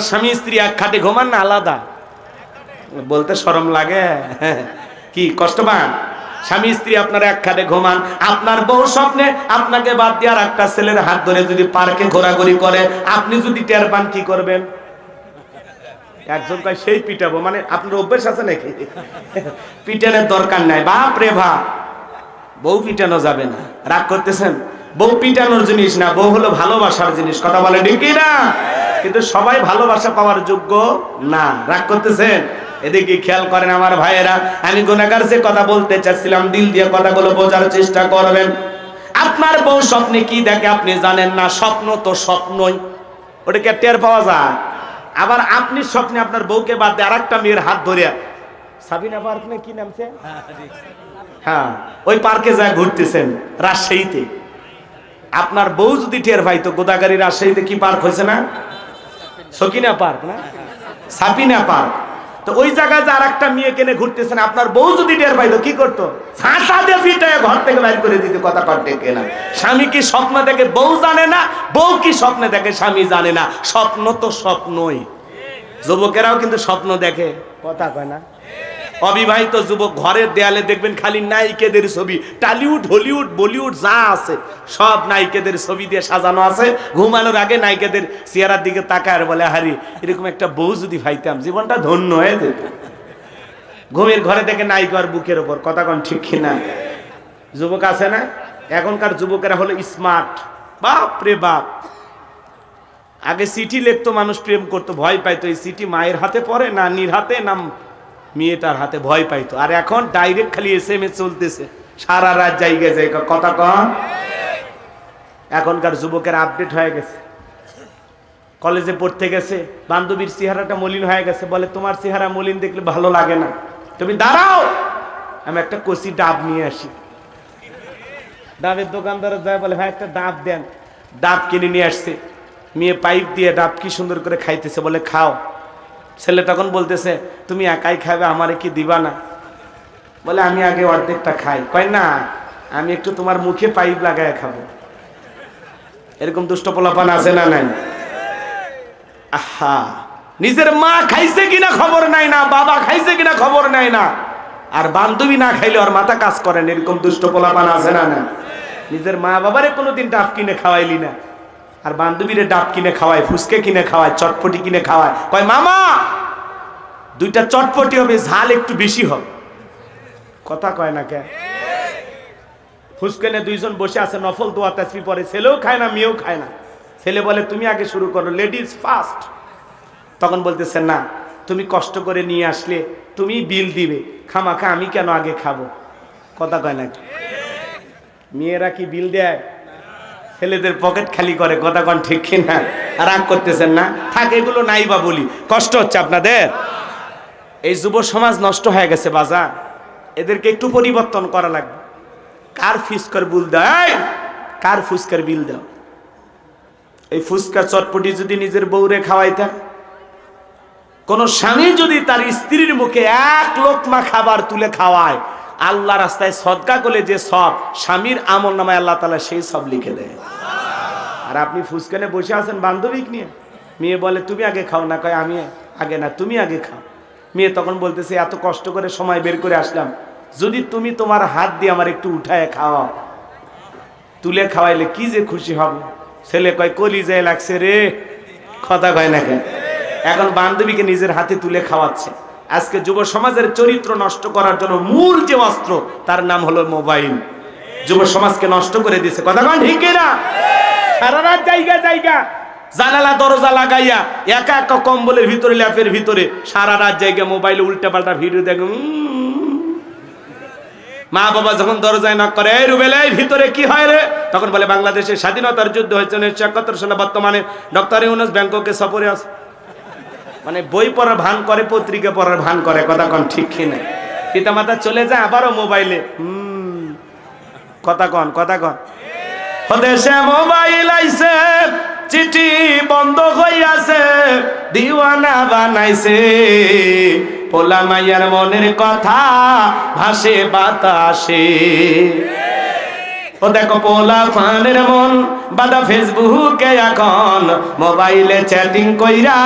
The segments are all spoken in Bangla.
স্বামী স্ত্রী এক খাটে ঘুমান না আলাদা? বলতে শরম লাগে। কি কষ্ট পান? স্বামী স্ত্রী আপনারা এক খাটে ঘুমান, আপনার বউ স্বপ্নে আপনাকে বাদ দিয়ে আর একটা ছেলের হাত ধরে যদি পার্কে ঘোরাঘুরি করে, আপনি যদি টের পান কি করবেন? একজন কয় সেই পিটাবো, মানে আপনার অভ্যেস আছে নাকি? পিটানোর দরকার নাই, বাপ রে বাপ। বউ পিটানো যাবে না, রাগ করতেছেন? বউ পিটানোর জিনিস না, বউ হলো ভালোবাসার জিনিস। কথা বলে ঠিক না? কিন্তু সবাই ভালোবাসা পাওয়ার যোগ্য না। রাগ করতেছেন? এদিকে খেয়াল করেন আমার ভাইয়েরা, আমি গুনাহগার যে কথা বলতে চাচ্ছিলাম, দিল দিয়ে কথাগুলো বোঝার চেষ্টা করবেন। আপনার বউ স্বপ্নে কি দেখে আপনি জানেন না। স্বপ্ন তো স্বপ্নই, ওটাকে টের পাওয়া যায়। আবার আপনি স্বপ্নে আপনার বউকে বাদ দিয়ে আরেকটা মেয়ের হাত ধরে, সাবিনা পার্ক না কি নামছে, হ্যাঁ, ওই পার্কে যায় ঘুরতেছেন রাজশাহীতে। আপনার বউ যদি টের পাইতো, গোদাগাড়ি রাজশাহীতে কি পার্ক হয়েছে না? সকিনা পার্ক না, সাবিনা পার্ক। তো ওই জায়গায় যে আরেকটা মেয়ে কেনে ঘুরতেছেন, আপনার বউ যদি টের পাইতো কি করতো? ফাঁসা দিয়ে পিটায় ঘর থেকে বাইর করে দিতে। কথা করতে কেনা, স্বামী কি স্বপ্ন দেখে বউ জানে না, বউ কি স্বপ্নে দেখে স্বামী জানে না। স্বপ্ন তো স্বপ্নই। যুবকেরাও কিন্তু স্বপ্ন দেখে, কথা কয় না? অবিবাহিত যুবক ঘরের দেয়ালে দেখবেন খালি নায়িকাদের ছবি, টলিউড হলিউড বলিউড যা আছে সব নায়িকাদের ছবি দিয়ে সাজানো আছে। ঘুমানোর আগে নায়িকাদের চেহারার দিকে তাকায় আর বলে, হারি এরকম একটা বউ যদি পাইতাম জীবনটা ধন্য হয়ে যেত। ঘুমের ঘরে দেখে নায়িকার বুকের ওপর। কথা কোন ঠিক কিনা? যুবক আছে না? এখনকার যুবকেরা হলো স্মার্ট, বাপ রে বাপ। আগে চিঠি লিখতো মানুষ, প্রেম করতো, ভয় পাইতো। এই চিঠি মায়ের হাতে পড়ে না নির হাতে না মেয়েটার হাতে, ভয় পাইতো। আর এখন ডাইরেক্ট খালি SMS চলতেছে, সারা রাত জায়গায় জায়গা। কথা কন, এখনকার যুবকের আপডেট হয়ে গেছে। কলেজে পড়তে গেছে, বান্ধবীর চেহারাটা মলিন হয়ে গেছে, বলে তোমার চেহারা মলিন দেখলে ভালো লাগে না, তুমি দাঁড়াও আমি একটা কচি ডাব নিয়ে আসি। ডাবের দোকানদার যায়, বলে ভাই একটা ডাব দেন। ডাব কিনে নিয়ে আসছে। মেয়ে পাইপ দিয়ে ডাব কি সুন্দর করে খাইতেছে, বলে খাও। ছেলে তখন বলতেছে, তুমি একাই খাবে, আমারে কি দিবা না? বলে আমি আগে অর্ধেকটা খাই। কয় না, আমি একটু তোমার মুখে পাইপ লাগায় খাবো। এরকম দুষ্ট পোলাপান আছে না নাই? আহা, নিজের মা খাইছে কিনা খবর নাই না, বাবা খাইছে কিনা খবর নাই না, আর বান্ধবী না খাইলে ওর মাথা কাজ করেন। এরকম দুষ্ট পোলাপান আছে না না? নিজের মা বাবারে কোনোদিন ডাব কিনে খাওয়াইলি না, আর বান্ধবীরে ডাব কিনে খাওয়ায়, ফুসকে কিনে খাওয়ায়, চটপটি কিনে খাওয়ায়। কয় মামা দুইটা চটপটি হবে, ঝাল একটু বেশি হবে। কথা কয় না কে? ফুসকেনে দুইজন বসে আছে, নফল দোয়া তাসবিহ পড়ে, ছেলেও খায় না মেয়েও খায় না। ছেলে বলে তুমি আগে শুরু করো, লেডিজ ফার্স্ট। তখন বলতেছে না, তুমি কষ্ট করে নিয়ে আসলে তুমি বিল দিবে, খামাখা আমি কেন আগে খাবো? কথা কয় না? মেয়েরা কি বিল দেয়? ছেলেদের পকেট খালি করে। কথা কন ঠিক কিনা? রাগ করতেছেন না? থাক, এগুলো নাই বা বলি, কষ্ট হচ্ছে আপনাদের। এই যুব সমাজ নষ্ট হয়ে গেছে বাজার, এদেরকে একটু পরিবর্তন করা লাগবে। কার ফুসকার বিল দেয়? কার ফুসকার বিল দাও? এই ফুসকা চটপটি যদি নিজের বউরে খাওয়াইতা, কোন স্বামী যদি তার স্ত্রীর মুখে এক লোকমা খাবার তুলে খাওয়ায়, আল্লাহ রাস্তায় সদকা করলে যে সব, স্বামীর আমল নামায় আল্লাহ তাআলা সেই সব লিখে দেয়। আর আপনি ফুসকানে বসে আছেন বান্ধবীক নিয়ে, মেয়ে বলে তুমি আগে খাও না, কয় আমি আগে না, তুমি আগে খাও। মেয়ে তখন বলতেছে এত কষ্ট করে সময় বের করে আসলাম, যদি তুমি তোমার হাত দিয়ে আমার একটু উঠায় খাওয়াও, তুলে খাওয়াইলে কি যে খুশি হব। ছেলে কয় কলিজায় লাগছে রে। কথা কয় না কেন? এখন বান্ধবীকে নিজের হাতে তুলে খাওয়াচ্ছে। আজকে যুব সমাজের চরিত্র নষ্ট করার জন্য মূল যে অস্ত্র, তার নাম হলো মোবাইল। যুব সমাজকে নষ্ট করে দিয়েছে। কথা কন ঠিক না? সারা রাত জায়গা জায়গা জানালা দরজা লাগাইয়া একা একা কম্বলের ভিতরে, ল্যাপের ভিতরে সারা রাত জায়গা মোবাইলে উল্টা পাল্টা ভিডিও দেখে। মা বাবা যখন দরজায় নক করে, এই রুবেল এই ভিতরে কি হয় রে? তখন বলে বাংলাদেশের স্বাধীনতার যুদ্ধ হয়েছে 1971 সালে, বর্তমানে ডক্টর ইউনূস ব্যাংককে সফরে আছে। মানে বই পড়ার ভান করে, পত্রিকা পড়ার ভান করে। কথা কন ঠিক কিনা? পিতা মাতা চলে যায়, আবারও মোবাইলে। কথা কন, কথা কন। দেশে মোবাইল আইছে, চিঠি বন্ধ হইয়াছে, দিওয়ানা বানাইছে, পোলা মাইয়ার মনের কথা ভাসে বাতাসে। ও ও দেখো পোলা ফানের মন বাদা ফেসবুকে এখন, মোবাইলে চ্যাটিং কইরা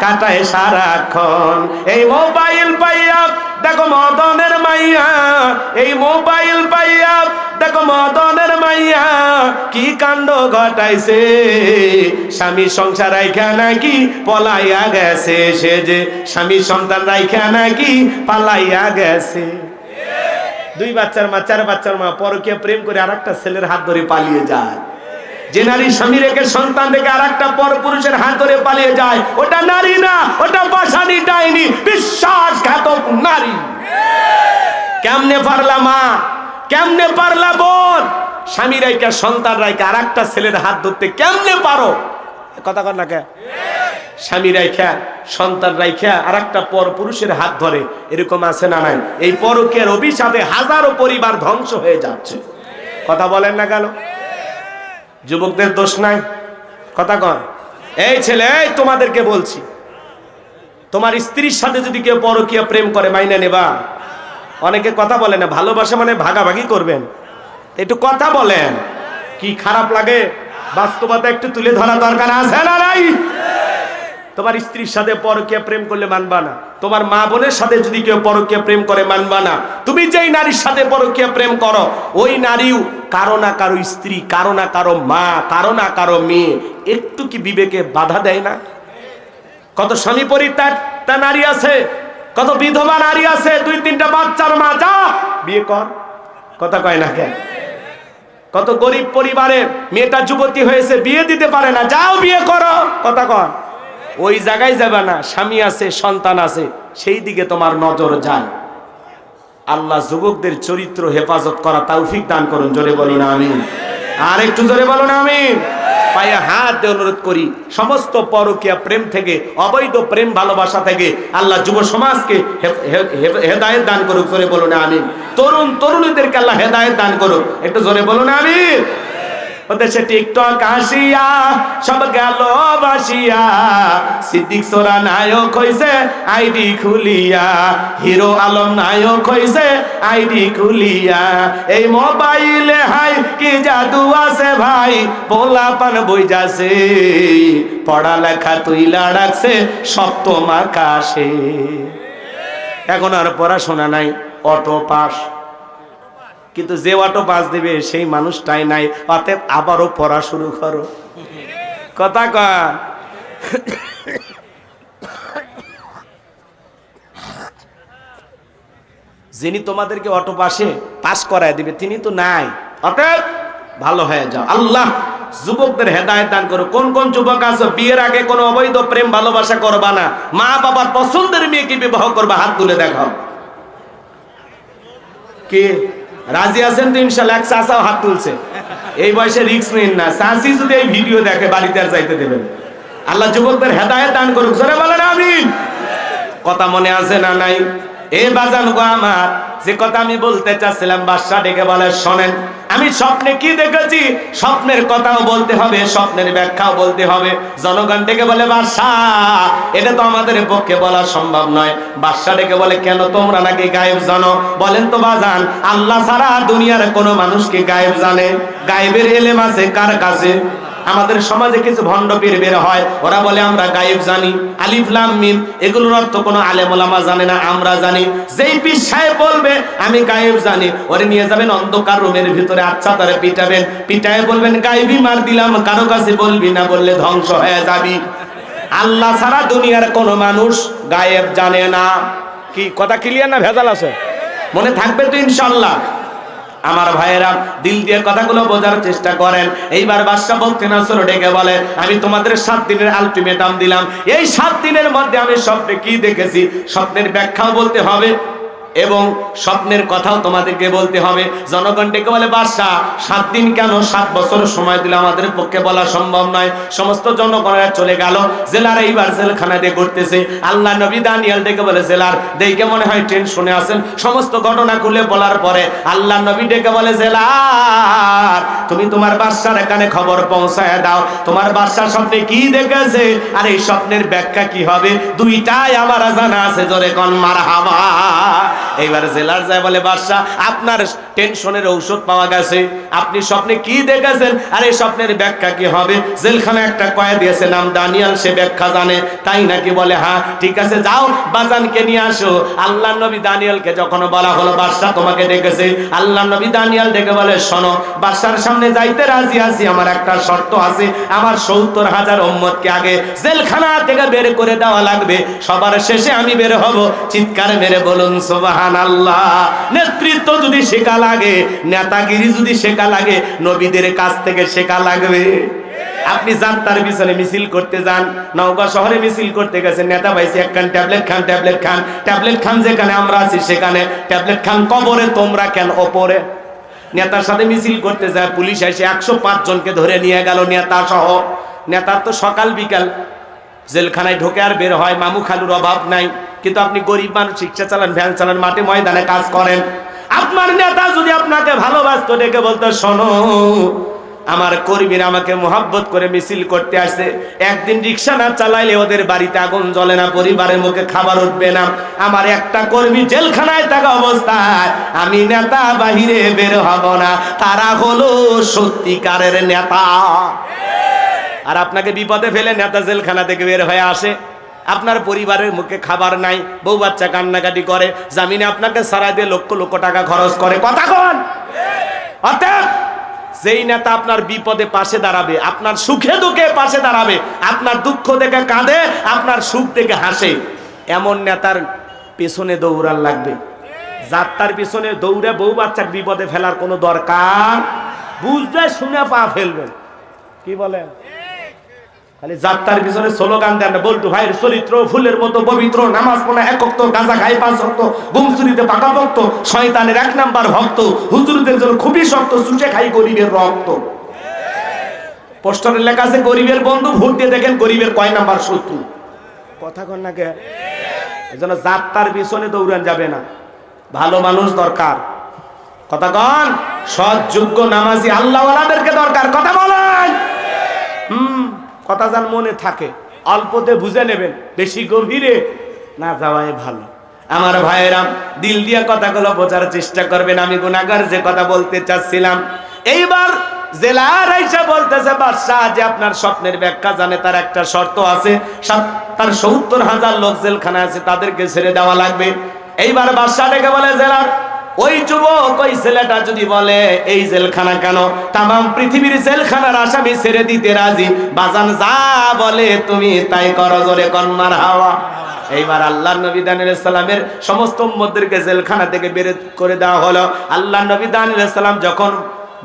কাটায় সারাক্ষণ। এই মোবাইল পাইয়া দেখো মদনের মাইয়া, এই মোবাইল পাইয়া দেখো মদনের মাইয়া কি কাণ্ড ঘটাইছে। স্বামী সংসার রাইখা নাকি পলাইয়া গেছে, সে যে স্বামী সন্তান রাইখা নাকি পালাইয়া গেছে। 2 বাচ্চার মা 4 বাচ্চার মা পরকীয়া প্রেম করে আরেকটা ছেলের হাত ধরে পালিয়ে যায়। যে নারী স্বামী রেখে সন্তান রেখে আরেকটা পর পুরুষের হাত ধরে পালিয়ে যায়, ওটা নারী না, ওটা পাশানি ডাইনি, বিশ্বাসঘাতক নারী। কেমনে পারলা মা, কেমনে পারলা বোন, স্বামী রাইকা সন্তান রাইকা আরেকটা ছেলের হাত ধরতে কেমনে পারো? কথা কর না কে? স্বামী রাইখা সন্তান রাইখা আরেকটা পর পুরুষের হাত ধরে, এরকম আছে না নাই? এই পরকীয়ার অভিশাপে হাজারো পরিবার ধ্বংস হয়ে যাচ্ছে। কথা বলেন না কেন? যুবকদের দোষ নাই? কথা কন। এই ছেলে, এই তোমাদেরকে বলছি, তোমার স্ত্রীর সাথে যদি কেউ পরকীয়া প্রেম করে মাইনে নেবা? অনেকে কথা বলে না, ভালোবাসা মানে ভাগাভাগি করবেন, একটু কথা বলেন। কি খারাপ লাগে? বাস্তবতা একটু তুলে ধরা দরকার আছে না নাই? তোমার স্ত্রীর সাথে পরকীয়া প্রেম করলে মানবা না, তোমার মা বোনের সাথে যদি কেউ পরকীয়া প্রেম করে মানবা না। তুমি যেই নারীর সাথে পরকীয়া প্রেম করো, ওই নারীও কারো না কারো স্ত্রী, কারো না কারো মা, কারো না কারো মেয়ে। একটু কি বিবেকে বাধা দেয় না? কত স্বামী পরিত্যক্তা নারী আছে, কত বিধবা নারী আছে, 2-3টা বাচ্চার মা, যা বিয়ে কর। কথা কয় না কেন? কত গরিব পরিবারে মেয়েটা যুবতী হয়েছে, বিয়ে দিতে পারে না, যাও বিয়ে করো। কথা কয়? ওই জায়গায় যাবে না, স্বামী আছে, সন্তান আছে, সেই দিকে তোমার নজর যায়। আল্লাহ যুবকদের চরিত্র হেফাজত করা তৌফিক দান করুন। জোরে বলুন আমিন। আর একটু জোরে বলুন আমিন। পায়ে হাত দিয়ে অনুরোধ করি, সমস্ত পরকীয়া প্রেম থেকে, অবৈধ প্রেম ভালোবাসা থেকে আল্লাহ যুব সমাজকে হেদায়েত দান করুক। জোরে বলুন আমিন। তরুণ তরুণীদেরকে আল্লাহ হেদায়েত দান করুক। একটু জোরে বলুন আমিন। ওদেশে টিকটক আসিয়া সব গেল বাসিয়া, সিদ্দিক সোরা নায়ক হইছে আইডি খুলিয়া, হিরো আলম নায়ক হইছে আইডি খুলিয়া। এই মোবাইলে হাই কি জাদু আছে ভাই, পোলাপান বইজাছে, পড়ালেখা তুইলা রাখছে সপ্তম আকাশে। এখন আর পড়াশোনা নাই, অটো পাস, কিন্তু যে অটো পাস দিবে সেই মানুষটাই নাই। অতএব আবারও পড়া শুরু করো। কথা কয়? যিনি তোমাদেরকে অটো পাস করায় দিবে তিনি তো নাই। অতএব ভালো হয়ে যাও। আল্লাহ যুবকদের হেদায়েত দান করো। কোন কোন যুবক আছে বিয়ের আগে কোনো অবৈধ প্রেম ভালোবাসা করবা না, মা বাবার পছন্দের মেয়েকে বিবাহ করবা? হাত তুলে দেখাও। কি রাজি আছেন তো? ইনশাআল্লাহ। এক চাচাও হাত তুলছে। এই বয়সে রিস্ক নিন না। চাচি যদি এই ভিডিও দেখে বাড়িতে আর যাইতে দেবেন। আল্লাহ যুবকদের হেদায়েত দান করুক। জোরে বলেন আমিন। কথা মনে আছে না নাই? এ বাজান গো আমার, যে কথা আমি বলতে চাচ্ছিলাম, বাদশা ডেকে বলে, শোনেন আমি স্বপ্নে কি দেখেছি, স্বপ্নের কথাও বলতে হবে, স্বপ্নের ব্যাখ্যাও বলতে হবে। জনগণ ডেকে বলে, বাদশা এটা তো আমাদের পক্ষে বলা সম্ভব নয়। বাদশা ডেকে বলে, কেন? তোমরা নাকি গায়েব জানো? বলেন তো বাজান, আল্লাহ ছাড়া দুনিয়ার কোনো মানুষকে গায়েব জানে? গায়েবের এলেম আছে কার কাছে? আমাদের সমাজে কিছু ভণ্ড পীর বের হয়, ওরা বলে আমরা গায়েব জানি, আলিফ লাম মিম, এগুলোর অর্থ কোনো আলেম ওলামা জানে না, আমরা জানি। যেই পীর সাহেব বলবে আমি গায়েব জানি, ওরে নিয়ে যাবেন অন্ধকার রুমের ভিতরে, আচ্ছা তারে পিটাবেন, পিটায় বলবেন গায়েবী মার দিলাম, কারো কাছে বলবি না, বললে ধ্বংস হয়ে যাবি। আল্লাহ ছাড়া দুনিয়ার কোনো মানুষ গায়েব জানে না। কি কথা ক্লিয়ার না ভেজাল আছে? মনে থাকবে তো ইনশাআল্লাহ? আমার ভাইয়েরা, দিল দিয়ে কথাগুলো বোঝার চেষ্টা করেন। এইবার বাদশা বলতে নাসর ডেকে বলে, আমি তোমাদের 7 দিনের আলটিমেটাম দিলাম। এই 7 দিনের মধ্যে আমি স্বপ্নে কি দেখেছি, স্বপ্নের ব্যাখ্যাও বলতে হবে এবং স্বপ্নের কথাও তোমাদেরকে বলতে হবে। জনগণ ডেকে বলে, বাদশা 7 দিন কেন, 7 বছর সময় দিলে আমাদের পক্ষে বলা সম্ভব নয়। সমস্ত জনগণেরা চলে গেল। জেলার এইবার জেলখানা দিয়ে ঘুরতেছে। আল্লাহ নবী দানিয়েল ডেকে বলে, জেলার দেখে মনে হয় টেনশনে আছেন। সমস্ত ঘটনা খুলে বলার পরে আল্লাহ নবী ডেকে বলে, জেলার তুমি তোমার বাদশার এখানে খবর পৌঁছায় দাও, তোমার বাদশা স্বপ্নে কি দেখেছে আর এই স্বপ্নের ব্যাখ্যা কি হবে, দুইটাই আমার জানা আছে। জোরে কোন মারহাবা। এইবার জেলার যায় বলে বাদশা আপনার টেনশনের ঔষধ পাওয়া গেছে। আপনি স্বপ্নে কি দেখেছেন আর এই স্বপ্নের ব্যাখ্যা কি হবে? জেলখানা একটা কয়েদি আছে নাম দানিয়াল, সে ব্যাখ্যা জানে। তাই নাকি? বলে হ্যাঁ ঠিক আছে, যাও বাজানকে নিয়ে আসো। আল্লাহ নবী দানিয়ালকে যখন বলা হলো বাদশা তোমাকে ডেকেছে, আল্লাহ নবী দানিয়াল ডেকে বলে শোনো, বাদশার সামনে যাইতে রাজি আছি, আমার একটা শর্ত আছে। আমার 70,000 উম্মতকে আগে জেলখানা থেকে বের করে দেওয়া লাগবে, সবার শেষে আমি বের হব। চিৎকার মেরে বলুন সুবহানাল্লাহ। নেতৃত্ব যদি শেখা লাগে, নেতাগিরি যদি শেখা লাগে, নবীদের কাছ থেকে শেখা লাগবে। আপনি যান তার পিছনে মিছিল করতে যান, নওগাঁ শহরে মিছিল করতে গেছেন, নেতা পাইছে একখান ট্যাবলেট খান, ট্যাবলেট খান, ট্যাবলেট খান, যেখানে আমরা আছি সেখানে ট্যাবলেট খান, কবরে তোমরা কেন ওপরে? নেতার সাথে মিছিল করতে যায়, পুলিশ এসে 105 জনকে ধরে নিয়ে গেল, নেতা সহ। নেতার তো সকাল বিকাল জেলখানায় ঢোকে আর বের হয়, মামু খালুর অভাব নাই। কিন্তু আপনি গরিব মানুষ, রিক্সা চালান, ভ্যান চালান, মাঠে ময়দানে কাজ করেন। আপনার নেতা যদি আপনাকে ভালোবাসতো, ডেকে বলতো শোনো, আমার কর্মীরা আমাকে মোহাব্বত করে মিছিল করতে আসে, একদিন রিক্সা না চালাইলে ওদের বাড়িতে আগুন জ্বলে না, পরিবারের মুখে খাবার উঠবে না। আমার একটা কর্মী জেলখানায় থাকা অবস্থায় আমি নেতা বাহিরে বের হব না, তারা হলো সত্যিকারের নেতা। আর আপনাকে বিপদে ফেলে নেতা জেলখানা থেকে বের হয়ে আসে, আপনার পরিবারের মুখে খাবার নাই, বউ বাচ্চা কান্নাকাটি করে, জামিনে আপনাকে সারা দিয়ে লক্ষ লক্ষ টাকা খরচ করে। কথা কন। অতএব যেই নেতা আপনার বিপদে পাশে দাঁড়াবে, আপনার সুখে দুঃখে পাশে দাঁড়াবে, আপনার দুঃখ দেখে কাঁদে, আপনার সুখ দেখে হাসে, এমন নেতার পেছনে দৌড়ান লাগবে। যাত্রার পিছনে দৌড়ে বউ বাচ্চা বিপদে ফেলার কোনো দরকার, বুঝতে শুনে পা ফেলবেন। কি বলেন? খালি যাত্রার পিছনে স্লোগান দেন না, বল্টু ভাইয়ের চরিত্র ফুলের মতো পবিত্র, নামাজ পড়া এক ওয়াক্ত, গাঁজা খাই 5 ওয়াক্ত, গুমচুরিতে পাকা ভক্ত, শয়তানের 1 নাম্বার ভক্ত, হুজুরদের জন্য খুবই শক্ত, চুষে খাই গরিবের রক্ত। পোস্টারে লেখা আছে গরিবের বন্ধু, ভোট দিয়ে দেখেন গরিবের কয় নাম্বার শত্রু। কথা কন না কে? এজন্য যাত্রার পিছনে দৌড়ান যাবে না, ভালো মানুষ দরকার। কথা কন। সৎ যোগ্য নামাজি আল্লাহওয়ালাদেরকে দরকার। কথা বলেন। কথা যেন মনে থাকে, অল্পতে বুঝে নেবেন, বেশি গভীরে না যাওয়াই ভালো। আমার ভাইয়েরা, দিল দিয়া কথাগুলো বোঝার চেষ্টা করবেন। আমি গুনাহগার যে কথা বলতে চাচ্ছিলাম, এইবার জেলার আইসা বলতেছে বাদশা যে আপনার স্বপ্নের ব্যাখ্যা জানে, তার একটা শর্ত আছে, তার 70,000 লোক জেলখানা আছে, তাদেরকে ছেড়ে দেওয়া লাগবে। এইবার বাদশা ডেকে বলে জেলার ওই যুবক, ওই ছেলেটা যদি বলে এই জেলখানা কেন, তামাম পৃথিবীর জেলখানার আসামি ছেড়ে দিতে রাজি, বাজান যা বলে তুমি তাই করো, জোরে কোন মারহাবা। এইবার আল্লাহর নবী দানিয়েল আলাইহিস সালামের সমস্ত উম্মতদেরকে জেলখানা থেকে বের করে দেওয়া হলো। আল্লাহর নবী দানিয়েল আলাইহিস সালাম যখন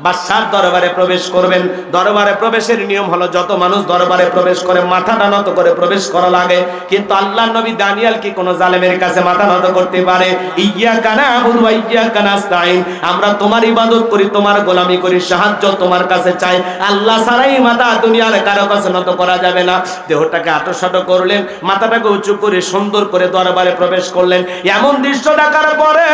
বাদশার দরবারে প্রবেশ করবেন, দরবারে প্রবেশের নিয়ম হলো যত মানুষ দরবারে প্রবেশ করে মাথাটা নত করে প্রবেশ করা লাগে, কিন্তু আল্লাহর নবী দানিয়েল কি কোনো জালেমের কাছে মাথা নত করতে পারে? ইয়্যাকা না'বুদু ওয়া ইয়্যাকা নাস্তাঈন, আমরা তোমার ইবাদত করি, তোমার গোলামি করি, সাহায্য তোমার কাছে চাই, আল্লাহ ছাড়াই মাথা দুনিয়ার কারো কাছে নত করা যাবে না। দেহটাকে আঁটোসাঁটো করলেন, মাথাটাকে উঁচু করে সুন্দর করে দরবারে প্রবেশ করলেন। এমন দৃশ্য দেখার পরে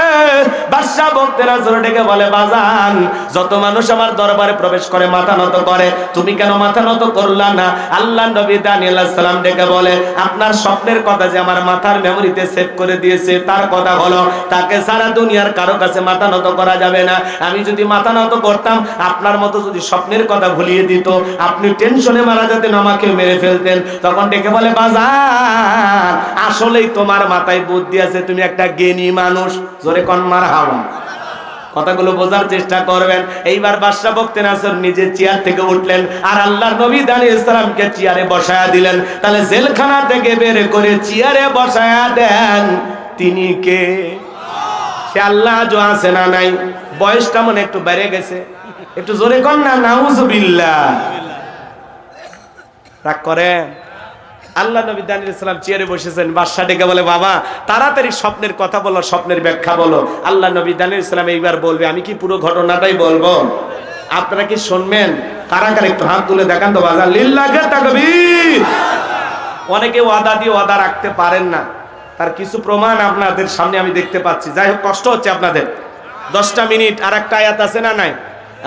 বাদশা ভক্তেরা জোরে ডেকে বলে বাজান, যত মানুষ আমার দরবারে প্রবেশ করে মাথা নত করে, তুমি কেন মাথা নত করলা না? আল্লাহর নবী দানিয়েল আলাইহিস সালাম ডেকে বলে আপনার স্বপ্নের কথা যে আমার মাথার মেমোরিতে সেভ করে দিয়েছে, তার কথা হলো তাকে সারা দুনিয়ার কারো কাছে মাথা নত করা যাবে না। আমি যদি মাথা নত করতাম, আপনার মতো যদি স্বপ্নের কথা ভুলিয়ে দিত, আপনি টেনশনে মারা যেতেন, আমাকে মেরে ফেলতেন। তখন ডেকে বলে বাজার, আসলেই তোমার মাথায় বুদ্ধি আছে, তুমি একটা জ্ঞানী মানুষ, জোরে কোন মারহাবা। কথাগুলো বোঝার চেষ্টা করবেন। এইবার বাদশা বক্তে নাসর নিজে চেয়ার থেকে উঠলেন আর আল্লাহর নবী দানিয়েল আলাইহিস সালামকে চেয়ারে বসায়া দিলেন। তাহলে জেলখানা থেকে বের করে চেয়ারে বসায়া দেন, তিনি কে? সে আল্লাহ যে আছে না নাই? বয়সটা মনে একটু বেড়ে গেছে, একটু জোরে কর না নাউজুবিল্লাহ। রাগ করেন? আল্লাহ নবী দানিয়েল আলাইহিস সালাম চেয়ারে বসেছেন, বাদশা ডেকে বলে বাবা তাড়াতাড়ি স্বপ্নের কথা বলো, স্বপ্নের ব্যাখ্যা বলো। আল্লাহ নবী দানিয়েল আলাইহিস সালাম এইবার বলবে, আমি কি পুরো ঘটনাটাই বলবো? আপনারা কি শুনবেন? কারা কারা একটু হাত তুলে দেখান তো বাজার, লিল্লাহি তাকবীর। অনেকে ওয়াদা দিয়ে ওয়াদা রাখতে পারেন না, তার কিছু প্রমাণ আপনাদের সামনে আমি দেখতে পাচ্ছি। যাই হোক, কষ্ট হচ্ছে আপনাদের। 10টা মিনিট আর একটা আয়াত আছে না নাই?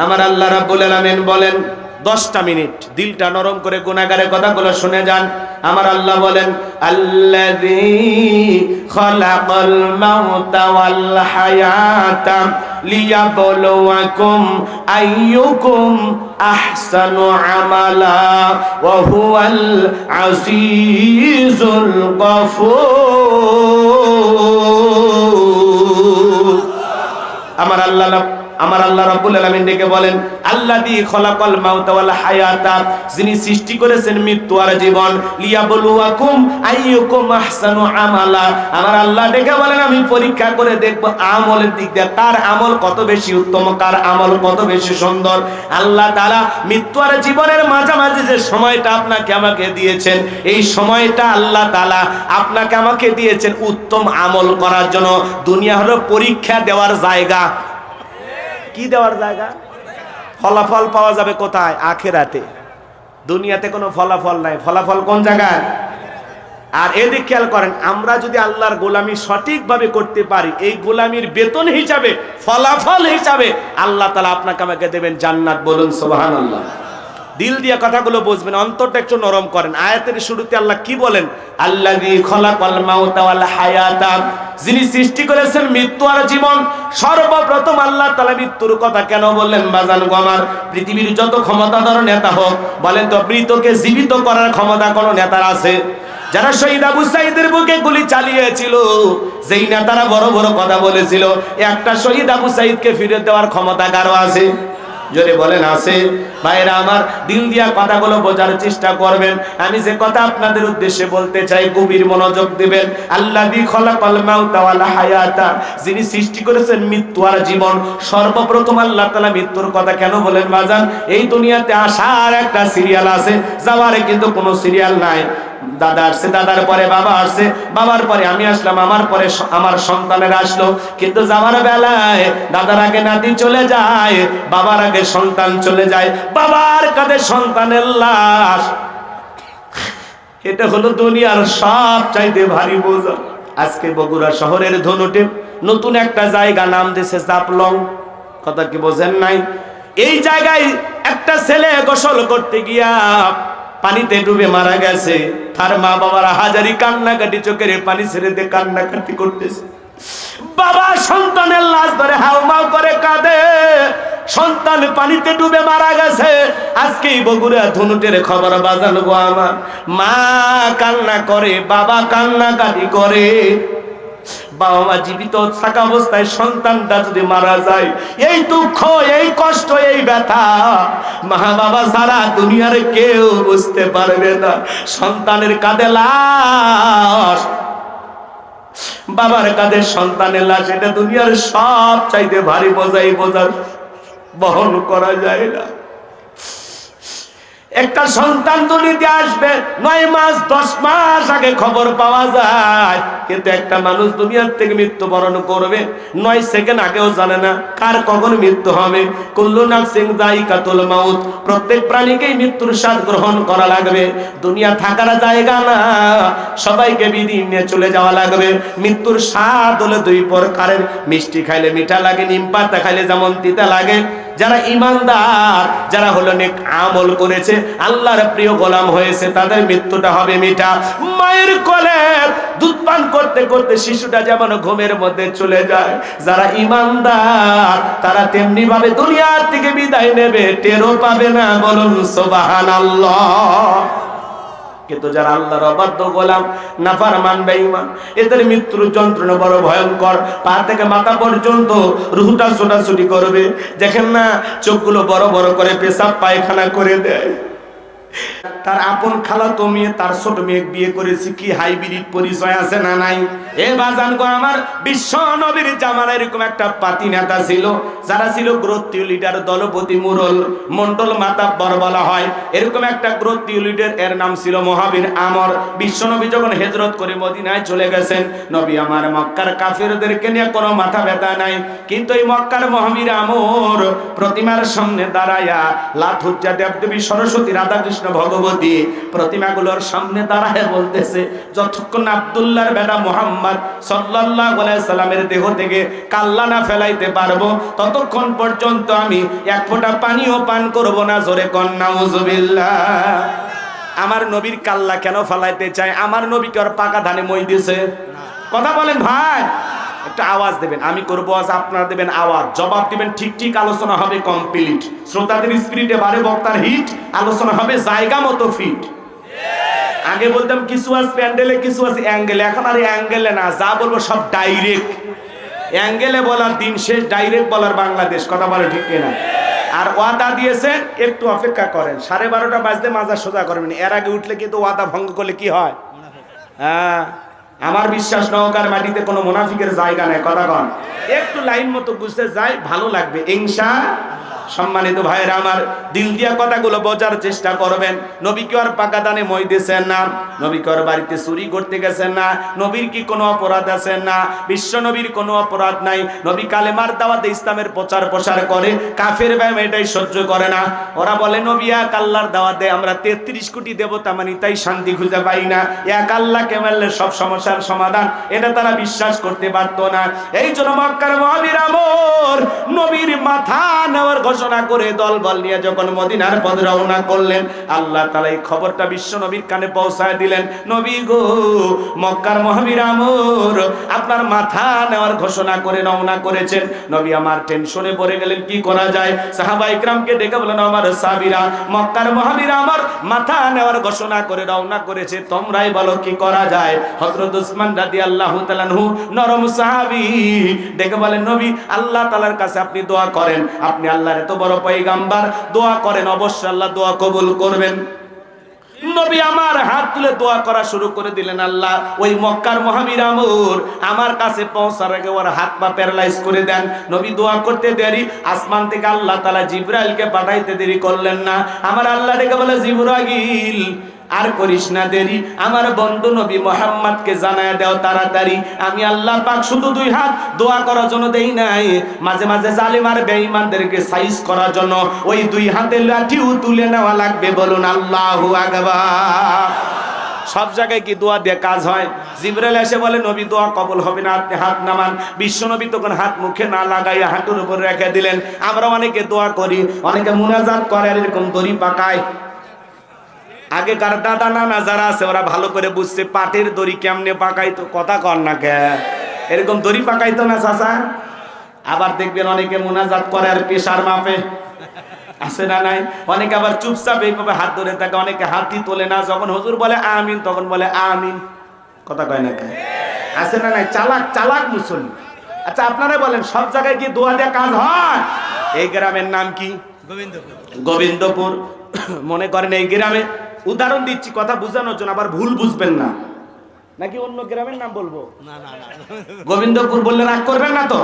আমার আল্লাহ রাব্বুল আলামিন বলেন 10টা মিনিট দিলটা নরম করে গুনাহগারের কথাগুলো শুনে যান। আমার আল্লাহ বলেন, আল্লাযী খালাকাল মাউতা ওয়াল হায়াতা লিয়াবলুয়াকুম আইয়ুকুম আহসানু আমালা ওয়া হুয়াল আজিজুল গফুর। আমার আল্লাহ রাব্বুল আলামিন ডেকে বলেন, আল্লাযী খলাকাল মাউতা ওয়াল হায়াতা, যিনি সৃষ্টি করেছেন মৃত্যু আর জীবন, লিয়াবলুয়াকুম আইয়ুকুম আহসানু আমালা। আমার আল্লাহ ডেকে বলেন, আমি পরীক্ষা করে দেখব আমলের দিক দিয়ে কার আমল কত বেশি উত্তম, কার আমল কত বেশি সুন্দর। আল্লাহ তাআলা মৃত্যু আর জীবনের মাঝামাঝি যে সময়টা আপনাকে আমাকে দিয়েছেন, এই সময়টা আল্লাহ তাআলা আপনাকে আমাকে দিয়েছেন উত্তম আমল করার জন্য। দুনিয়া হলো পরীক্ষা দেওয়ার জায়গা। কি দেওয়ার জায়গা? ফলাফল পাওয়া যাবে কোথায়? আখিরাতে। দুনিয়াতে কোনো ফলাফল নাই। ফলাফল কোন জায়গায়? আর এদিক খেয়াল করেন, আমরা যদি আল্লাহর গোলামি সঠিকভাবে করতে পারি, এই গোলামির বেতন হিসাবে, ফলাফল হিসাবে আল্লাহ তাআলা আপনাকে আমাকে দেবেন জান্নাত। বলুন সুবহানাল্লাহ। দিল দিয়ে কথাগুলো বুঝবেন, অন্তরটা একটু নরম করেন। আয়াতের শুরুতে আল্লাহ কি বলেন? আল্লাযী খলাকাল মাউতা ওয়াল হায়াতা, যিনি সৃষ্টি করেছেন মৃত্যু আর জীবন। সর্বপ্রথম আল্লাহ তাআলা মৃত্যুর কথা কেন বললেন? বাজান গো আমার, পৃথিবীর যত ক্ষমতাধর নেতা হোক, বলেন তো মৃতকে জীবিত করার ক্ষমতা কোন নেতার আছে? যারা শহীদ আবু সাঈদের বুকে গুলি চালিয়েছিল, যেই নেতারা বড় বড় কথা বলেছিল, একটা শহীদ আবু সাঈদকে ফিরে দেওয়ার ক্ষমতা কারো আছে? জোরে বলেন আছে? ভাইরা আমার, দিল দিয়া কথাগুলো বোঝার চেষ্টা করবেন। আমি যে কথা আপনাদের উদ্দেশ্যে বলতে চাই, গভীর মনোযোগ দিবেন। আল্লাযী খলাকাল মাউতা ওয়াল হায়াতা, যিনি সৃষ্টি করেছেন মৃত্যু আর জীবন। সর্বপ্রথম আল্লাহ তাআলা মৃত্যুর কথা কেন বলেন বাজান? এই দুনিয়াতে আসার একটা সিরিয়াল আছে, যাওয়ার কিন্তু কোনো সিরিয়াল নাই। দাদা আসছে, দাদার পরে বাবা আসছে, বাবার পরে আমি আসলাম, আমার পরে আমার সন্তানের আসলো। কিন্তু যাওয়ার বেলায় দাদার আগে নাতি চলে যায়, বাবার আগে সন্তান চলে যায়, বাবার কাঁধে সন্তানের লাশ। এটা হলো দুনিয়ার সব চাইতে ভারী বোঝা। আজকে বগুড়া শহরের ধনুটে নতুন একটা জায়গা নাম দিয়েছে জাপলং। কথা কি বোঝেন নাই? এই জায়গায় একটা ছেলে গোসল করতে গিয়া পানিতে ডুবে মারা গেছে। তার মা বাবারা হাজারি কান্নাকাটি, চোখের পানি ছেড়ে দিয়ে কান্নাকাটি করতেছে। বাবা সন্তানের লাশ ধরে হাউমাউ করে কাঁদে, সন্তান পানিতে ডুবে মারা গেছে। আজকেই বগুড়া ধনুটের খবর বাজান গো আমার। মা কান্না করে, বাবা কান্নাকাটি করে। বাবা মা জীবিত থাকা অবস্থায় সন্তানটা যদি মারা যায়, এই দুঃখ, এই কষ্ট, এই ব্যথা মা বাবা সারা দুনিয়ার কেউ বুঝতে পারবে না। সন্তানের কাঁধে লাশ, বাবার কাঁধে সন্তানের লাশ, এটা দুনিয়ার সব চাইতে ভারী বোঝা। এই বোঝা বহন করা যায় না। একটা সন্তান দুনিয়াতে আসবে 9 মাস 10 মাস আগে খবর পাওয়া যায়, কিন্তু একটা মানুষ দুনিয়ার থেকে মৃত্যুবরণ করবে 9 সেকেন্ড আগেও জানে না কার কখন মৃত্যু হবে। কুল্লু নাফসিন যায়িকাতুল মাউত, প্রত্যেক প্রাণীকেই মৃত্যুর স্বাদ গ্রহণ করা লাগবে। দুনিয়া থাকার জায়গা না, সবাইকে বিদিন নিয়ে চলে যাওয়া লাগবে। মৃত্যুর স্বাদ হলো 2 প্রকারের, মিষ্টি খাইলে মিঠা লাগে, নিম পাতা খাইলে যেমন তিতা লাগে। যারা ইমানদার, যারা হলো নেক আমল করেছে, আল্লাহর প্রিয় গোলাম হয়েছে, তাদের মৃত্যুটা হবে মিঠা। মায়ের কোলে দুধ পান করতে করতে শিশুটা যেমন ঘুমের মধ্যে চলে যায়, যারা ইমানদার তারা তেমনি ভাবে দুনিয়ার থেকে বিদায় নেবে, টেরও পাবে না। বলুন সুবহানাল্লাহ। কিন্তু যারা আল্লাহর অবাধ্য গোলাম, নাফরমান বেঈমান, এদের মৃত্যুর যন্ত্রণা বড় ভয়ঙ্কর। পা থেকে মাথা পর্যন্ত রুহটা ছোটাছুটি করবে। দেখেন না, চোখগুলো বড় বড় করে পেশাব পায়খানা করে দেয়। তার আপন খালাতো মেয়ে তার ছোট মেয়ে বিয়ে করেছে, কি হাইব্রিড পরিচয় আছে না নাই? এ বাজান গো আমার, বিশ্ব নবীর জামানায় এরকম একটা পাতি নেতা ছিল, যারা ছিল গোত্রীয় লিডার, দলপতি, মুরল, মন্ডল, মাতাব্বর বলা হয়। এরকম একটা গোত্রীয় লিডার, এর নাম ছিল মহাবীর আমর। বিশ্ব নবী যখন হিজরত করে মদিনায় চলে গেছেন, নবী আমার মক্কার কাফেরদেরকে নিয়ে কোনো মাথা ব্যথা নাই। কিন্তু এই মক্কার মহাবীর আমর প্রতিমার সামনে দাঁড়ায়া লাত হুজ্জা, দেবদেবী, সরস্বতী, রাধাকৃষ্ণ কৃষ্ণ ভগবতী প্রতিমাগুলোর সামনে দাঁড়ায় বলতেছে, যতক্ষণ আব্দুল্লাহর বেটা মুহাম্মদ সাল্লাল্লাহু আলাইহি সাল্লামের দেহ থেকে কাল্লা না ফেলাইতে পারবো ততক্ষণ পর্যন্ত আমি এক ফোঁটা পানিও পান করব না। জোরে কন নাউজুবিল্লাহ। আমার নবীর কাল্লা কেন ফেলাইতে চায়? আমার নবীকে আর পাকা ধানে মই দিয়েছে? কথা বলেন ভাই, একটা আওয়াজ দেবেন, আমি করব আওয়াজ, আপনারা দেবেন আওয়াজ, জবাব দিবেন ঠিক ঠিক। আলোচনা হবে কমপ্লিট, শ্রোতাদের স্পিরিটে বাড়ে, বক্তার হিট, আলোচনা হবে জায়গা মতো ফিট। আগে বলতাম কিছু আছে প্যান্ডেলে, কিছু আছে অ্যাঙ্গেলে, এখন আর অ্যাঙ্গেলে না, যা বলবো সব ডাইরেক্ট। অ্যাঙ্গেলে বলার দিন শেষ, ডাইরেক্ট বলার বাংলাদেশ। কথা বলে ঠিক কিনা? আর ওয়াদা দিয়েছেন, একটু অপেক্ষা করেন, 12:30 বাজতে মাজা সোজা করবেন। এর আগে উঠলে কিন্তু ওয়াদা ভঙ্গ করলে কি হয়? হ্যাঁ, আমার বিশ্বাস নওগাঁর মাটিতে কোনো মুনাফিকের জায়গা নেই। কথা কন, একটু লাইন মতো বুঝতে যাই, ভালো লাগবে ইনশাআল্লাহ। সম্মানিত ভাইরা আমার, দিল দিয়া কথাগুলো বোঝার চেষ্টা করবেন। নবী কি আর পাকা দানে মই দিয়েছেন না? নবী কি আর বাড়িতে চুরি করতে গেছেন না? নবীর কি কোনো অপরাধ আছে না? বিশ্ব নবীর কোনো অপরাধ নাই। নবী কালেমার দাওয়াতে ইসলামের প্রচার প্রসার করে, কাফের ভাই এটাই সহ্য করে না। ওরা বলে নবী এক আল্লাহর দাওয়াতে আমরা 33 কোটি দেবতা মানি, তাই শান্তি খুঁজে পাই না। এক আল্লাহকে মানলে সব সমস্যার সমাধান, এটা তারা বিশ্বাস করতে পারত না। এই জন্য মক্কার মুহাজির আমর নবীর মাথা নেওয়ার ঘোষণা করে দলবল নিয়ে যখন মদিনার পথে রওনা করলেন, আল্লাহ তাআলা এই খবরটা বিশ্ব নবীর কানে পৌঁছায় দিলেন, নবী গো, মক্কার মুহাজির আমর আপনার মাথা নেওয়ার ঘোষণা করে রওনা করেছেন। নবী আমার টেনশনে পড়ে গেলেন, কি করা যায়? সাহাবায়ে কিরামকে ডেকে বলেন, আমার সাহাবীরা, মক্কার মুহাজির আমর মাথা নেওয়ার ঘোষণা করে রওনা করেছে, তোমরাই বলো কি করা যায়? হযরত উসমান রাদিয়াল্লাহু তাআলা আনহু নরম সাহাবী ডেকে বলেন, নবী আল্লাহ তাআলার কাছে আপনি দোয়া করেন, আপনি আল্লাহর এত বড় পয়গম্বর, দোয়া করেন, অবশ্যই আল্লাহ দোয়া কবুল করবেন। নবী আমার হাত তুলে দোয়া করা শুরু করে দিলেন, আল্লাহ ওই মক্কার মুহাজির আমর আমার কাছে পৌঁছার আগে ওর হাত পা প্যারালাইজ করে দেন। নবী দোয়া করতে দেরি, আসমান থেকে আল্লাহ তাআলা জিবরাইলকে পাঠাইতে দেরি করলেন না। আমার আল্লাহ ডেকে বলে, জিবরাইল আর করিস না দেরি, আমার বন্ধু নবী মুহাম্মদকে জানায় দাও তাড়াতাড়ি। আমি আল্লাহ পাক শুধু 2 হাত দোয়া করার জন্য দেই নাই, মাঝে মাঝে জালিম আর বেঈমানদেরকে সাইজ করার জন্য ওই 2 হাতের লাঠিও তুলে নেওয়া লাগবে। বলুন আল্লাহু আকবার। সব জায়গায় কি দোয়া দিয়ে কাজ হয়? জিবরাইল এসে বলে, নবী দোয়া কবুল হবে না, আপনি হাত নামান। বিশ্ব নবী তখন হাত মুখে না লাগাইয়া হাঁটুর উপর রেখে দিলেন। আমরা অনেকে দোয়া করি, অনেকে মুনাজাত করে, আর এরকম দড়ি পাকায়। আগেকার দাদা নানা যারা আছে ওরা ভালো করে বুঝছে পাটের দড়ি কেমনে পাকাইতো। কথা কর না কে, এরকম দড়ি পাকাইতো না চাচা? আবার দেখবেন অনেকে মুনাজাত করে আর প্রেসার মাপে, আছে না নাই? অনেকে আবার চুপচাপ এইভাবে হাত ধরে থাকে, অনেকে হাতই তোলে না। যখন হুজুর বলে আমিন তখন বলে আমিন। কথা কয় না কে, আছে না নাই? চালাক চালাক মুসল্লি। আচ্ছা আপনারা বলেন, সব জায়গায় কি দোয়া দেওয়া কাজ হয়? এই গ্রামের নাম কি? গোবিন্দপুর। গোবিন্দপুর। মনে করেন এই গ্রামে, উদাহরণ দিচ্ছি কথা বোঝানোর জন্য, আবার ভুল বুঝবেন না, নাকি অন্য গ্রামের নাম বলবো? গোবিন্দপুর বললে রাগ করবেন না তো?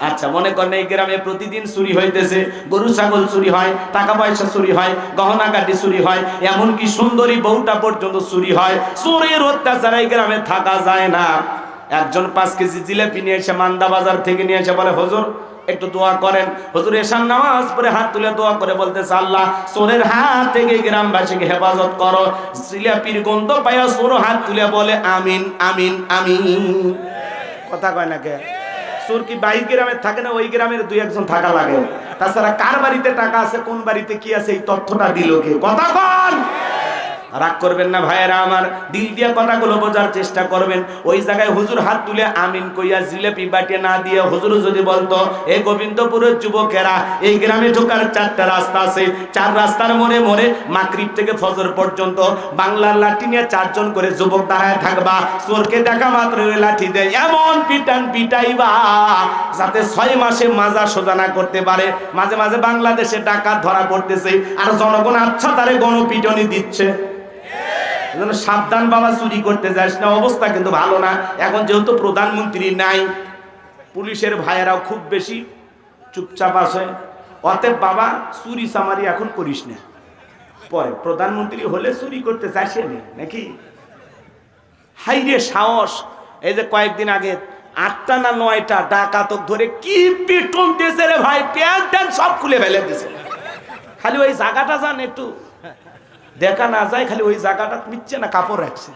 আচ্ছা, মনে করেন এই গ্রামে প্রতিদিন চুরি হইতেছে, গরু ছাগল চুরি হয়, টাকা পয়সা চুরি হয়, গহনা গাটি চুরি হয়, এমনকি সুন্দরী বউটা পর্যন্ত চুরি হয়। চোরের অত্যাচার এই গ্রামে থাকা যায় না। একজন 5 কেজি জিলাপি নিয়ে এসে মান্দা বাজার থেকে নিয়ে এসে বলে, হুজুর একটু দোয়া করেন। হুজুর এশার নামাজ পড়ে হাত তুলে দোয়া করে বলতেছে, আল্লাহ চোরের হাত থেকে গ্রামবাসীকে হেফাজত করো। জিলাপির গন্ধ পাইয়া চোর হাত তুলে বলে আমিন আমিন আমিন। কথা কয় না কে? চোর কি বাইর গ্রামে থাকে না? ওই গ্রামের 2-1 থাকা লাগে। তাছাড়া কার বাড়িতে টাকা আছে, কোন বাড়িতে কি আছে, এই তথ্যটা দিল কে? কথা কন। রাগ করবেন না ভাইয়েরা আমার, দিল দিয়া কথাগুলো বোঝার চেষ্টা করবেন। ওই জায়গায় হুজুর হাত তুলে আমিন কইয়া জিলাপি বাটিয়ে না দিয়ে হুজুর যদি বলতো, এই গোবিন্দপুরের যুবকেরা, এই গ্রামে ঢোকার 4টা রাস্তা আছে, 4 রাস্তার মোড়ে মোড়ে মাগরিব থেকে ফজর পর্যন্ত বাংলার লাঠি নিয়ে 4 জন করে যুবক দাঁড়ায় থাকবা। চোরকে দেখা মাত্র ওই লাঠি দেয় এমন পিটান পিটাইবা যাতে 6 মাসে মাজা সোজা না করতে পারে। মাঝে মাঝে বাংলাদেশে ডাকাত ধরা পড়তেছে আর জনগণ আচ্ছা তারে গণপিটনি দিচ্ছে। সাবধান বাবা, চুরি করতে যাস না। অবস্থা কিন্তু ভালো না। এখন যেহেতু প্রধানমন্ত্রী নাই, পুলিশের ভাইয়েরাও খুব বেশি চুপচাপ আছে। অতএব বাবা চুরি চামারি এখন করিস না, পরে প্রধানমন্ত্রী হলে চুরি করতে যাস নাকি? হাইরে সাহস! এই যে কয়েকদিন আগে 8টা না 9টা ডাকাতক ধরে কি পিটন দিয়েছে রে ভাই, প্যান্ট ট্যান্ট সব খুলে ফেলে দিয়েছে। খালি ওই জায়গাটা যান একটু দেখা না যায়, খালি ওই জায়গাটা মিচ্ছে না কাপড় রাখছে,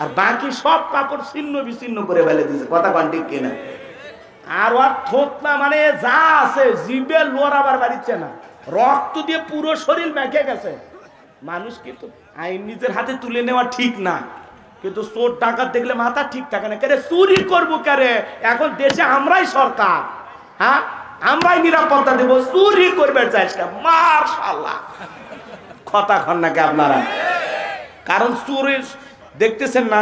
আর বাকি সব কাপড় ছিন্ন বিচ্ছিন্ন করে ফেলে দিছে। কথা কন ঠিক কিনা? আর ওর থোত না মানে যা আছে জিভে লোরাবার বাড়িচ্ছে না, রক্ত দিয়ে পুরো শরীর মেখে গেছে। মানুষ কিন্তু আইন নিজের হাতে তুলে নেওয়া ঠিক না, কিন্তু চোর ডাকাত দেখলে মাথা ঠিক থাকে না। কেরে চুরি করবো কেরে? এখন দেশে আমরাই সরকার, হ্যাঁ আমরাই নিরাপত্তা দেবো, চুরি করবে চাইছে মাশাআল্লাহ। কথা কন নাকি আপনারা? কারণ চুরির দেখতেছেন না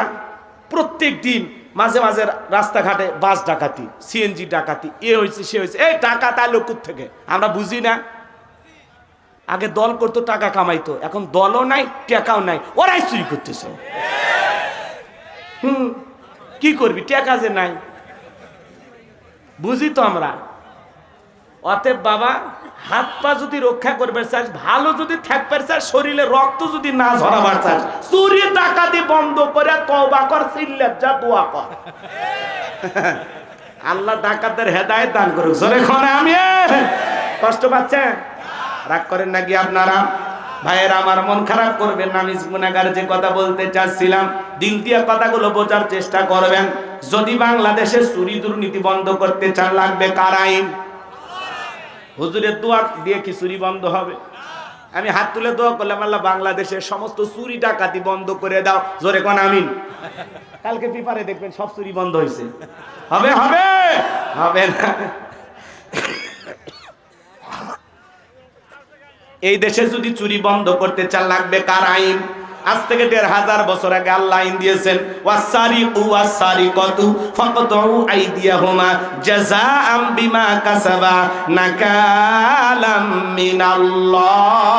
প্রত্যেক দিন মাঝে মাঝে রাস্তাঘাটে বাস ডাকাতি, সিএনজি ডাকাতি, এ হয়েছে সে হয়েছে। এই টাকা তাই লোক থেকে আমরা বুঝি না। আগে দল করতো, টাকা কামাইতো, এখন দলও নাই টাকাও নাই, ওরাই চুরি করতেছে। কি করবি, টাকা যে নাই, বুঝি তো আমরা। অতএব বাবা, হাত পা যদি রক্ষা করবে চাস, ভালো যদি থাকবে চাস, শরীরে রক্ত যদি না ঝরাবার চাস, চুরি ডাকাতি বন্ধ করে তওবা কর, সিল্লাত যা দোয়া কর। আল্লাহ ডাকাতদের হেদায়েত দান করুক। জোরে করে আমি। কষ্ট পাচ্ছেন? রাগ করেন নাকি আপনারা? ভাইয়েরা আমার, মন খারাপ করবেন না। আমি গুনাহগার যে কথা বলতে চাচ্ছিলাম, দিল দিয়ে কথাগুলো বোঝার চেষ্টা করবেন। যদি বাংলাদেশে চুরি দুর্নীতি বন্ধ করতে চান, লাগবে কার আইন? হুজুরের দোয়া দিয়ে কি চুরি বন্ধ হবে? আমি হাত তুলে দোয়া করলাম, আল্লাহ বাংলাদেশের সমস্ত চুরি ডাকাতি বন্ধ করে দাও। জোরে কোন আমিন। কালকে পেপারে দেখবেন সব চুরি বন্ধ হয়েছে। হবে হবে হবে না। এই দেশে যদি চুরি বন্ধ করতে চান, লাগবে কার আইন? আজ থেকে ১৫০০ বছর আগে আল্লাহ আইন দিয়েছেন, ওয়াসারিকু ওয়াসারিকাতু ফাকতাউ আইদিয়াহুমা জাযাআম বিমা কাসাবা নাকালাম মিনাল্লাহ।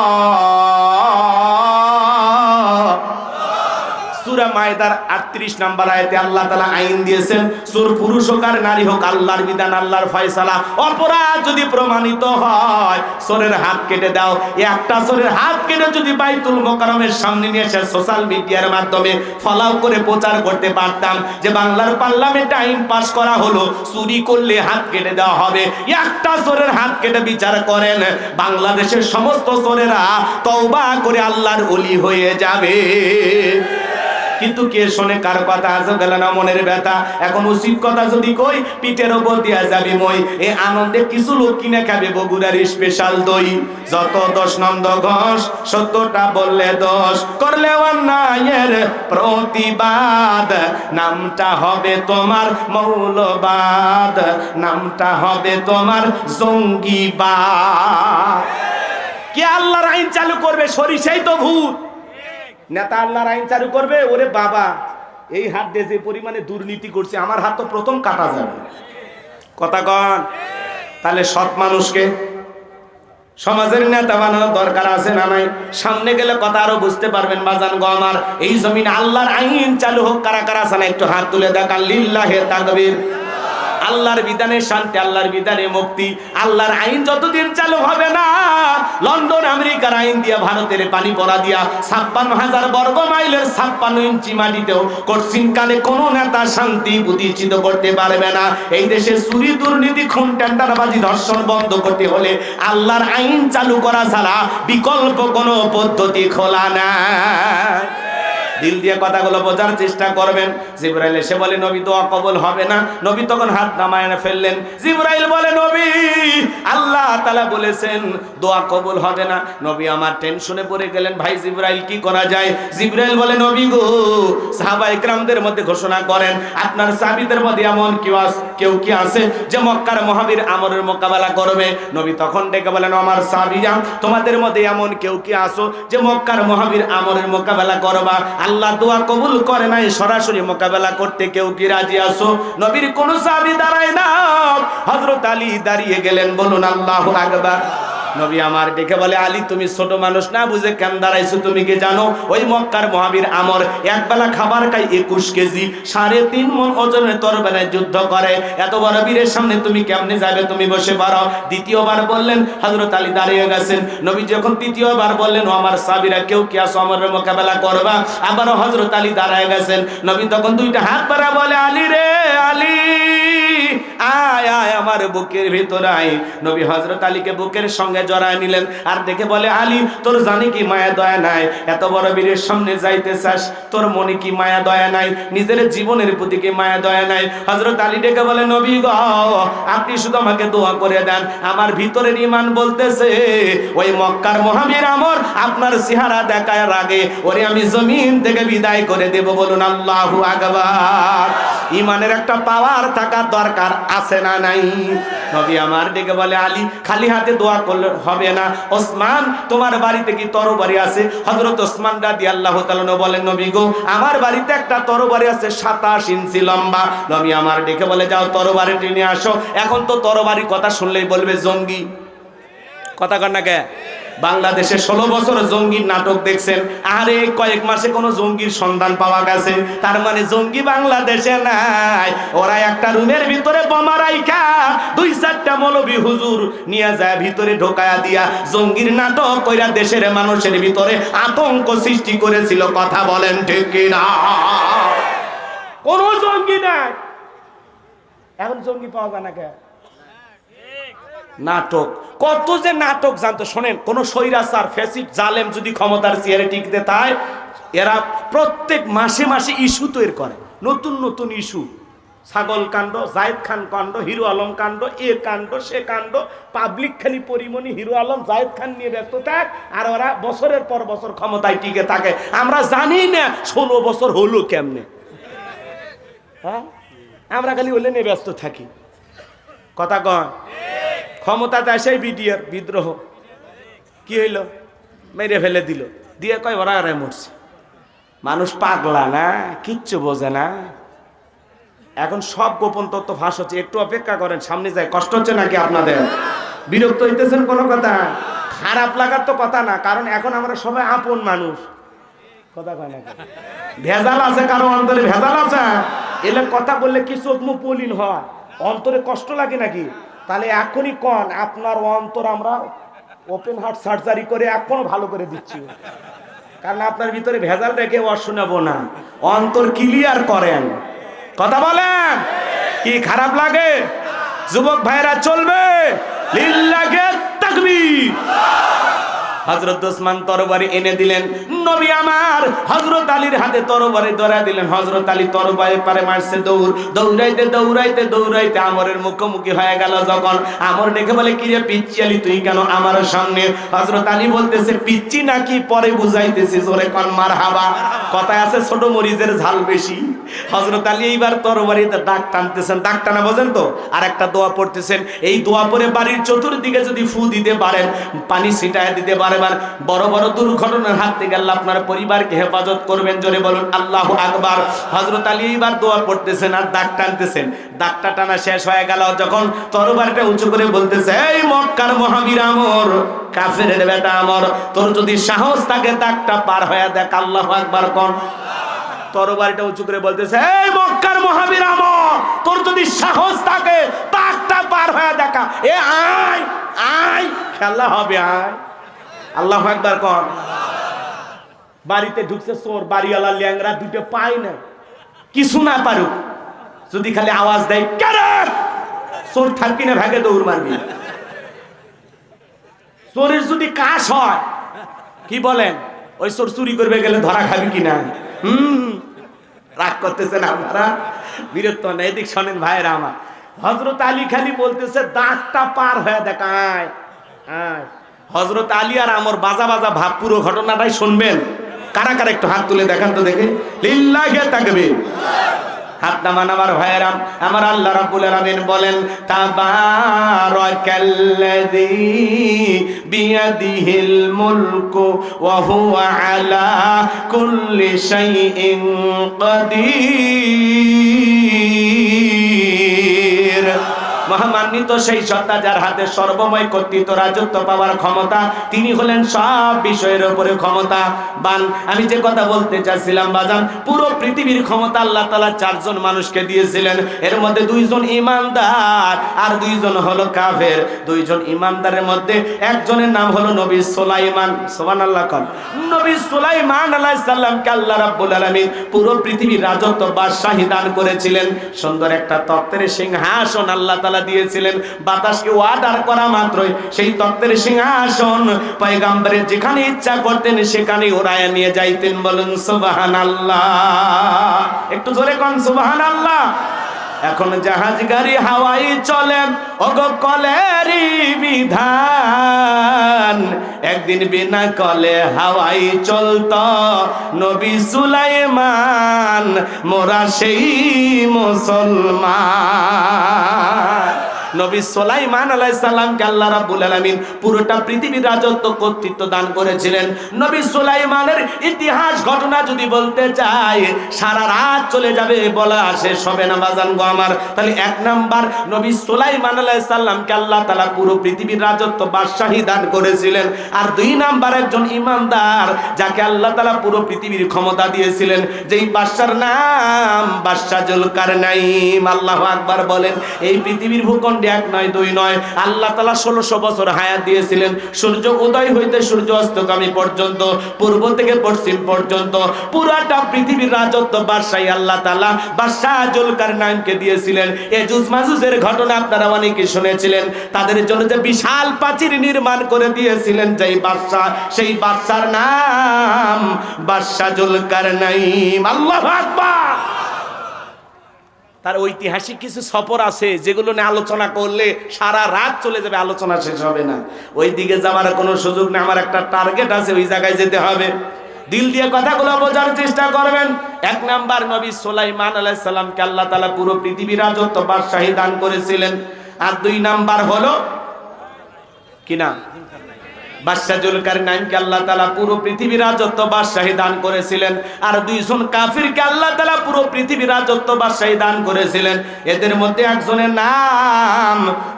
সূরা মায়দার ৩৮ নম্বর আয়াতে আল্লাহ তাআলা আইন দিয়েছেন, চোর পুরুষ হোক আর নারী হোক, আল্লাহর বিধান, আল্লাহর ফয়সালা। অপরাধ যদি প্রমাণিত হয়, চোরের হাত কেটে দাও। একটা চোরের হাত কেটে যদি বাইতুল মোকাররমের সামনে নিয়ে এসে সোশ্যাল মিডিয়ার মাধ্যমে ফলাও করে প্রচার করতে পারতাম যে বাংলার পার্লামেন্টে আইন পাস করা হলো, চুরি করলে হাত কেটে দেওয়া হবে, একটা চোরের হাত কেটে বিচার করেন, বাংলাদেশের সমস্ত চোরেরা তওবা করে আল্লাহর ওলি হয়ে যাবে। কিন্তু কে শোনে কার কথা? আজ গেল না মনের ব্যথা। এখন উচিত কথা যদি কই, পিঠের ওপর দিয়া যাবি মই। এই আনন্দে কিছু লোক কিনে খাবে বগুড়ার স্পেশাল দই। যত দোষ নন্দ ঘোষ, সত্যটা বললে দোষ, করলে অন্যায়ের প্রতিবাদ, নামটা হবে তোমার মৌলবাদ, নামটা হবে তোমার জঙ্গিবাদ। কে আল্লাহর আইন চালু করবে? সরিষাই তো ভূত। নেতা আল্লাহর আইন চালু করবে? ওরে বাবা, এই হাত দিয়ে যে পরিমাণে দুর্নীতি করছে, আমার হাত তো প্রথম কাটা যাবে। কথা কন। তাহলে সৎ মানুষকে সমাজের নেতা বানানোর দরকার আছে না নাই? সামনে গেলে কথা আরো বুঝতে পারবেন। বাজান গো আমার, এই জমিনে আল্লাহর আইন চালু হোক। কারা কারা আছে না একটু হাত তুলে দেখান। লিল্লাহে তাকবীর। আল্লাহর বিধানে শান্তি, আল্লাহর বিধানে মুক্তি। আল্লাহর আইন যতদিন চালু হবে না, লন্ডন আমেরিকার আইন দিয়া, ভারতের পানি পড়া দিয়া ৫৬,০০০ বর্গ মাইলের ৫৬ ইঞ্চি মাটিতেও কঠিনকালে কোন নেতা শান্তি প্রতিষ্ঠিত করতে পারবে না। এই দেশে চুরি দুর্নীতি খুন টেন্ডারবাজি ধর্ষণ বন্ধ করতে হলে আল্লাহর আইন চালু করা ছাড়া বিকল্প কোনো পদ্ধতি খোলা নাই। দিল দিয়ে কথাগুলো বোঝার চেষ্টা করবেন। জিবরাইল এসে বলে, নবী দোয়া কবুল হবে না। নবী তখন হাত নামায় ফেললেন। জিবরাইল বলে, নবী আল্লাহ তাআলা বলেছেন দোয়া কবুল হবে না। নবী আমার টেনশনে পড়ে গেলেন, ভাই জিবরাইল কি করা যায়? জিবরাইল বলে, নবী গো, সাহাবায়ে কেরামদের মধ্যে ঘোষণা করেন, আপনার সাহাবীদের মধ্যে এমন কেউ কি আছে যে মক্কার মহাবীর আমরের মোকাবেলা করবে? নবী তখন ডেকে বলেন, আমার সাহাবীরা, তোমাদের মধ্যে এমন কেউ কি আছো যে মক্কার মহাবীর আমরের মোকাবেলা করবা? আল্লাহ দোয়া কবুল করে নাই, সরাসরি মোকাবেলা করতে কেউ কি রাজি আছো? নবীর কোন সাহাবী দাঁড়ায় না, হযরত আলী দাঁড়িয়ে গেলেন। বলুন আল্লাহু আকবার। নবী আমার দেখে বলে, আলী তুমি ছোট মানুষ না বুঝে কেন দাঁড়াইছো? তুমি কি জানো ওই মক্কার মহাবীর আমর একবেলা খাবার খায় ২১ কেজি, ৩.৫ মণ ওজনের তরবারিতে যুদ্ধ করে। এত বড় বীরের সামনে তুমি কেমনে যাবে? তুমি বসে পারো। দ্বিতীয়বার বললেন, হযরত আলী দাঁড়িয়ে গেছেন। নবী যখন তৃতীয়বার বললেন, ও আমার সাহাবীরা কেউ কি আসো আমরের মোকাবেলা করবা? আবারও হযরত আলী দাঁড়িয়ে গেছেন। নবী তখন দুইটা হাত বাড়া বলে, আলী রে আলী, আয় আয় আমার আমার বুকের ভিতরে আয়। নবী হযরত আলীকে বুকের সঙ্গে জড়ায় নিলেন আর দেখে বলে, আলী তোর জানি কি মায়া দয়া নাই? এত বড় বীরের সামনে যাইতে চাস, তোর মনে কি মায়া দয়া নাই? নিজের জীবনের প্রতি কি মায়া দয়া নাই? হযরত আলী ডেকে বলে, নবী গো, আপনি শুধু আমাকে দোয়া করে দেন, আমার ভিতরের ঈমান বলতেছে ওই মক্কার মহাবীর আমর আপনার চেহারা দেখার আগে ওরে আমি জমিন থেকে বিদায় করে দেব। বলুন আল্লাহু আকবার। ঈমানের একটা পাওয়ার থাকার দরকার আছে না নাই? নবী আমার ডেকে বলে, আলী খালি হাতে দোয়া করলে হবে না। ওসমান তোমার বাড়িতে কি তরবারি আছে? হযরত ওসমান রাদিয়াল্লাহু তাআলা বলেন, নবী গো, আমার বাড়িতে একটা তরবারি আছে 27 ইঞ্চি লম্বা। নবী আমার ডেকে বলে, যাও তরবারি টেনে আসো। এখন তো তরবারি কথা শুনলেই বলবে জঙ্গি। কথা কর না কে? বাংলাদেশে 16 বছর জঙ্গির নাটক দেখছেন, আরে কয়েক মাসে কোন জঙ্গির সন্ধান পাওয়া গেছে? তার মানে জঙ্গি বাংলাদেশে নাই। ওরা একটা রুমের ভিতরে বোমা রাইখা 2-4টা মৌলবী হুজুর নিয়ে যায় ভিতরে ঢোকায়া দিয়া জঙ্গির নাটক কইরা দেশের মানুষের ভিতরে আতঙ্ক সৃষ্টি করেছিল। কথা বলেন ঠিক কিনা? কোন জঙ্গি নাই। এখন জঙ্গি পাওয়া যায় না কে? নাটক, কত যে নাটক জানতো। শোনেন, কোন স্বৈরাচার ফ্যাসিস্ট জালেম যদি ক্ষমতার চেয়ারে টিকতে তাই এরা প্রত্যেক মাসে মাসে ইস্যু তৈরি করে, নতুন নতুন ইস্যু। ছাগল কাণ্ড, জায়েদ খান কাণ্ড, হিরো আলম কাণ্ড, এ কাণ্ড সে কাণ্ড। পাবলিক খালি পরিমণি হিরো আলম জায়েদ খান নিয়ে ব্যস্ত থাক, আর ওরা বছরের পর বছর ক্ষমতায় টিকে থাকে। আমরা জানি না 16 বছর হলো কেমনে। হ্যাঁ, আমরা খালি হলে নিয়ে ব্যস্ত থাকি। কথা কয়? ক্ষমতাতে আসাই বিডিআর বিদ্রোহ কি হইল? মেরে ফেলে দিল, দিয়ে কয় ওরা আরে মরছে। মানুষ পাগলা না, কিচ্ছু বোঝে না। এখন সব গোপন তথ্য ফাঁস হচ্ছে। একটু অপেক্ষা করেন, সামনে যায়। কষ্ট হচ্ছে নাকি আপনাদের? বিরক্ত হইতেছেন কোনো কথা? খারাপ লাগার তো কথা না, কারণ এখন আমরা সবাই আপন মানুষ। কথা কয় না? ভেজাল আছে কারো অন্তরে? ভেজাল আছে? এলে কথা বললে কি চোখ মুখ মলিন হয়? অন্তরে কষ্ট লাগে নাকি? তাহলে এখনই কন, আপনার অন্তর আমরা ওপেন হার্ট সার্জারি করে এখনো ভালো করে দিচ্ছি, কারণ আপনার ভিতরে ভেজাল রেখে শোনাবো না। অন্তর ক্লিয়ার করেন। কথা বলেন, কি খারাপ লাগে? যুবক ভাইরা চলবে লিল্লাহি তাকবীর। হযরত ওসমান তরবারি এনে দিলেন। নবী আমার হযরত আলীর হাতে তরবারি ধরে দিলেন। হযরত আলী তরবারি পারে মারছে দৌড়, দৌড়াইতে দৌড়াইতে দৌড়াইতে আমরের মুখোমুখি হয়ে গেল। যখন আমর দেখে বলে, কি রে পিচ্চি আলী, তুই কেন আমার সামনে? হযরত আলী বলতেছে, পিচ্চি নাকি পরে বুঝাইতেছি, জোরে কোন মারহাবা। কথায় আছে ছোট মরিচের ঝাল বেশি। হযরত আলী এইবার তরবারিতে দাগ টানতেছেন। দাগ টানা বোঝেন তো? আর একটা দোয়া পড়তেছেন। এই দোয়া পড়ে বাড়ির চতুর্দিকে যদি ফু দিতে পারেন, পানি ছিটায় দিতে পারেন, বড় বড় দুর্ঘটনার হাত থেকে আল্লাহ আপনার পরিবারকে হেফাজত করবেন। জোরে বলুন আল্লাহু আকবার। হযরত আলী এবার দোয়া পড়তেছেন আর দাগ টানতেছেন। দাগটা টানা শেষ হয়ে গেল যখন তরবারিটা উঁচু করে বলতেছে, এই মক্কার মহাবীর আমর, কাফেরের বেটা আমর, তোর যদি সাহস থাকে দাগটা পার হয়ে দেখ। আল্লাহু আকবার কোন। তরবারিটা উঁচু করে বলতেছে, এই মক্কার মহাবীর আমর, তোর যদি সাহস থাকে দাগটা পার হয়ে দেখা। এ আয় আয়, খেলা হবে, আয়। আল্লাহু আকবার কোন। বাড়িতে ঢুকছে চোর, বাড়িওয়ালা ল্যাংরা দুটো পায় না, কিছু না পারুক, যদি খালি আওয়াজ দেয়, কারে চোর থাকবি না, ভাগে দৌড় মারবি। চোরের যদি কাশ হয়, কি বলেন, ওই চোর চুরি করবে গেলে ধরা খাবি কিনা? রাগ করতেছেন আপনারা, বিরক্ত না? এদিক শোনেন ভাইরা আমার। হযরত আলী খালি বলতেছে, দাগটা পার হয়ে দেখায় আয়। হযরত আলী আর আমর বাজা বাজা ভাব, পুরো ঘটনাটাই শুনবেন। কারা কারা একটু হাত তুলে দেখান তো দেখে, লিল্লাহি তাকবীর। হাত নামান আমার ভাইয়েরা আমার। আল্লাহ রাব্বুল আলামিন বলেন, তাবারাকাল্লাযী বিয়াদিহিল মুলকু ওয়া হুয়া আলা কুল্লি শাইইন কাদির। মহামান্বিত সেই সত্তা যার হাতে সর্বময় কর্তৃত্ব, রাজত্ব পাওয়ার ক্ষমতা, তিনি হলেন সব বিষয়ের উপরে ক্ষমতা বান। আমি যে কথা বলতে চাচ্ছিলাম বাজান, পুরো পৃথিবীর ক্ষমতা আল্লাহ তাআলা 4 জন মানুষকে দিয়েছিলেন। এর মধ্যে 2 জন ইমানদার আর 2 জন হলো কাফের। 2 জন ইমানদারের মধ্যে একজনের নাম হলো নবী সুলাইমান। সুবহানাল্লাহ কোন। নবী সুলাইমান আলাইহিস সালামকে আল্লাহ রাব্বুল আলামিন পুরো পৃথিবীর রাজত্ব বাদশাহী দান করেছিলেন। সুন্দর একটা তক্তের সিংহাসন আল্লাহ তাআলা আল্লাহ দিয়েছিলেন, বাতাসকে অর্ডার করা মাত্রই সেই তত্ত্বের সিংহাসন পয়গম্বরের যেখানে ইচ্ছা করতেন সেখানে ওড়ায় নিয়ে যাইতেন। বলেন সুবহানাল্লাহ, একটু জোরে কোন সুবহানাল্লাহ। এখন জাহাজ গাড়ি হাওয়াই চলে, ওগো কলেরই বিধান। একদিন বিনা কলে হাওয়াই চলতো নবী সুলাইমান, মোরা সেই মুসলমান। নবী সুলাইমান আলাইহিস সালামকে আল্লাহ রাব্বুল আলামিন পুরোটা পৃথিবীর রাজত্ব কর্তৃত্ব দান করেছিলেন। নবী সুলাইমানের ইতিহাস ঘটনা যদি বলতে চাই সারা রাত চলে যাবে, বলা শেষ হবে না বাজান গো আমার। তাহলে এক নাম্বার নবী সুলাইমান আলাইহিস সালামকে আল্লাহ তাআলা পুরো পৃথিবীর রাজত্ব বাদশাহী দান করেছিলেন। আর দুই নাম্বার একজন ইমানদার যাকে আল্লাহ তাআলা পুরো পৃথিবীর ক্ষমতা দিয়েছিলেন, যেই বাদশার নাম বাদশা জুলকারনাইন। আল্লাহু আকবার বলেন। এই পৃথিবীর ভূখণ্ডে এক নয় দুই নয়, আল্লাহ তাআলা 1600 বছর হায়াত দিয়েছিলেন। সূর্য উদয় হইতে সূর্য অস্তগামী পর্যন্ত, পূর্ব থেকে পশ্চিম পর্যন্ত পুরাটা পৃথিবীর রাজত্ব বাদশাহী আল্লাহ তাআলা বাদশাহ জুলকারনাইনকে দিয়েছিলেন। এজুজ মাজুজের ঘটনা আপনারা অনেকে শুনেছিলেন। তাদের জন্য যে বিশাল প্রাচীর নির্মাণ করে দিয়েছিলেন যেই বাদশাহ, সেই বাদশার নাম বাদশাহ জুলকারনাইন। আল্লাহু আকবার। তার ঐতিহাসিক কিছু সফর আছে যেগুলো নিয়ে আলোচনা করলে সারা রাত চলে যাবে, আলোচনা শেষ হবে না। ওই দিকে যাওয়ার কোনো সুযোগ নেই। আমার একটা টার্গেট আছে, ওই জায়গায় যেতে হবে। দিল দিয়ে কথাগুলো বোঝার চেষ্টা করবেন। এক নাম্বার নবী সুলাইমান আলাইহিস সালামকে আল্লাহ তাআলা পুরো পৃথিবীর রাজত্ব বাদশাহী দান করেছিলেন। আর দুই নাম্বার হলো কিনা বাদশাহ জুলকারনাইনকে আল্লাহ তাআলা পুরো পৃথিবীর রাজত্ব বাদশাহী দান করেছিলেন। আর দুইজন কাফিরকে আল্লাহ তাআলা পুরো পৃথিবীর রাজত্ব বাদশাহী দান করেছিলেন। এদের মধ্যে একজনের নাম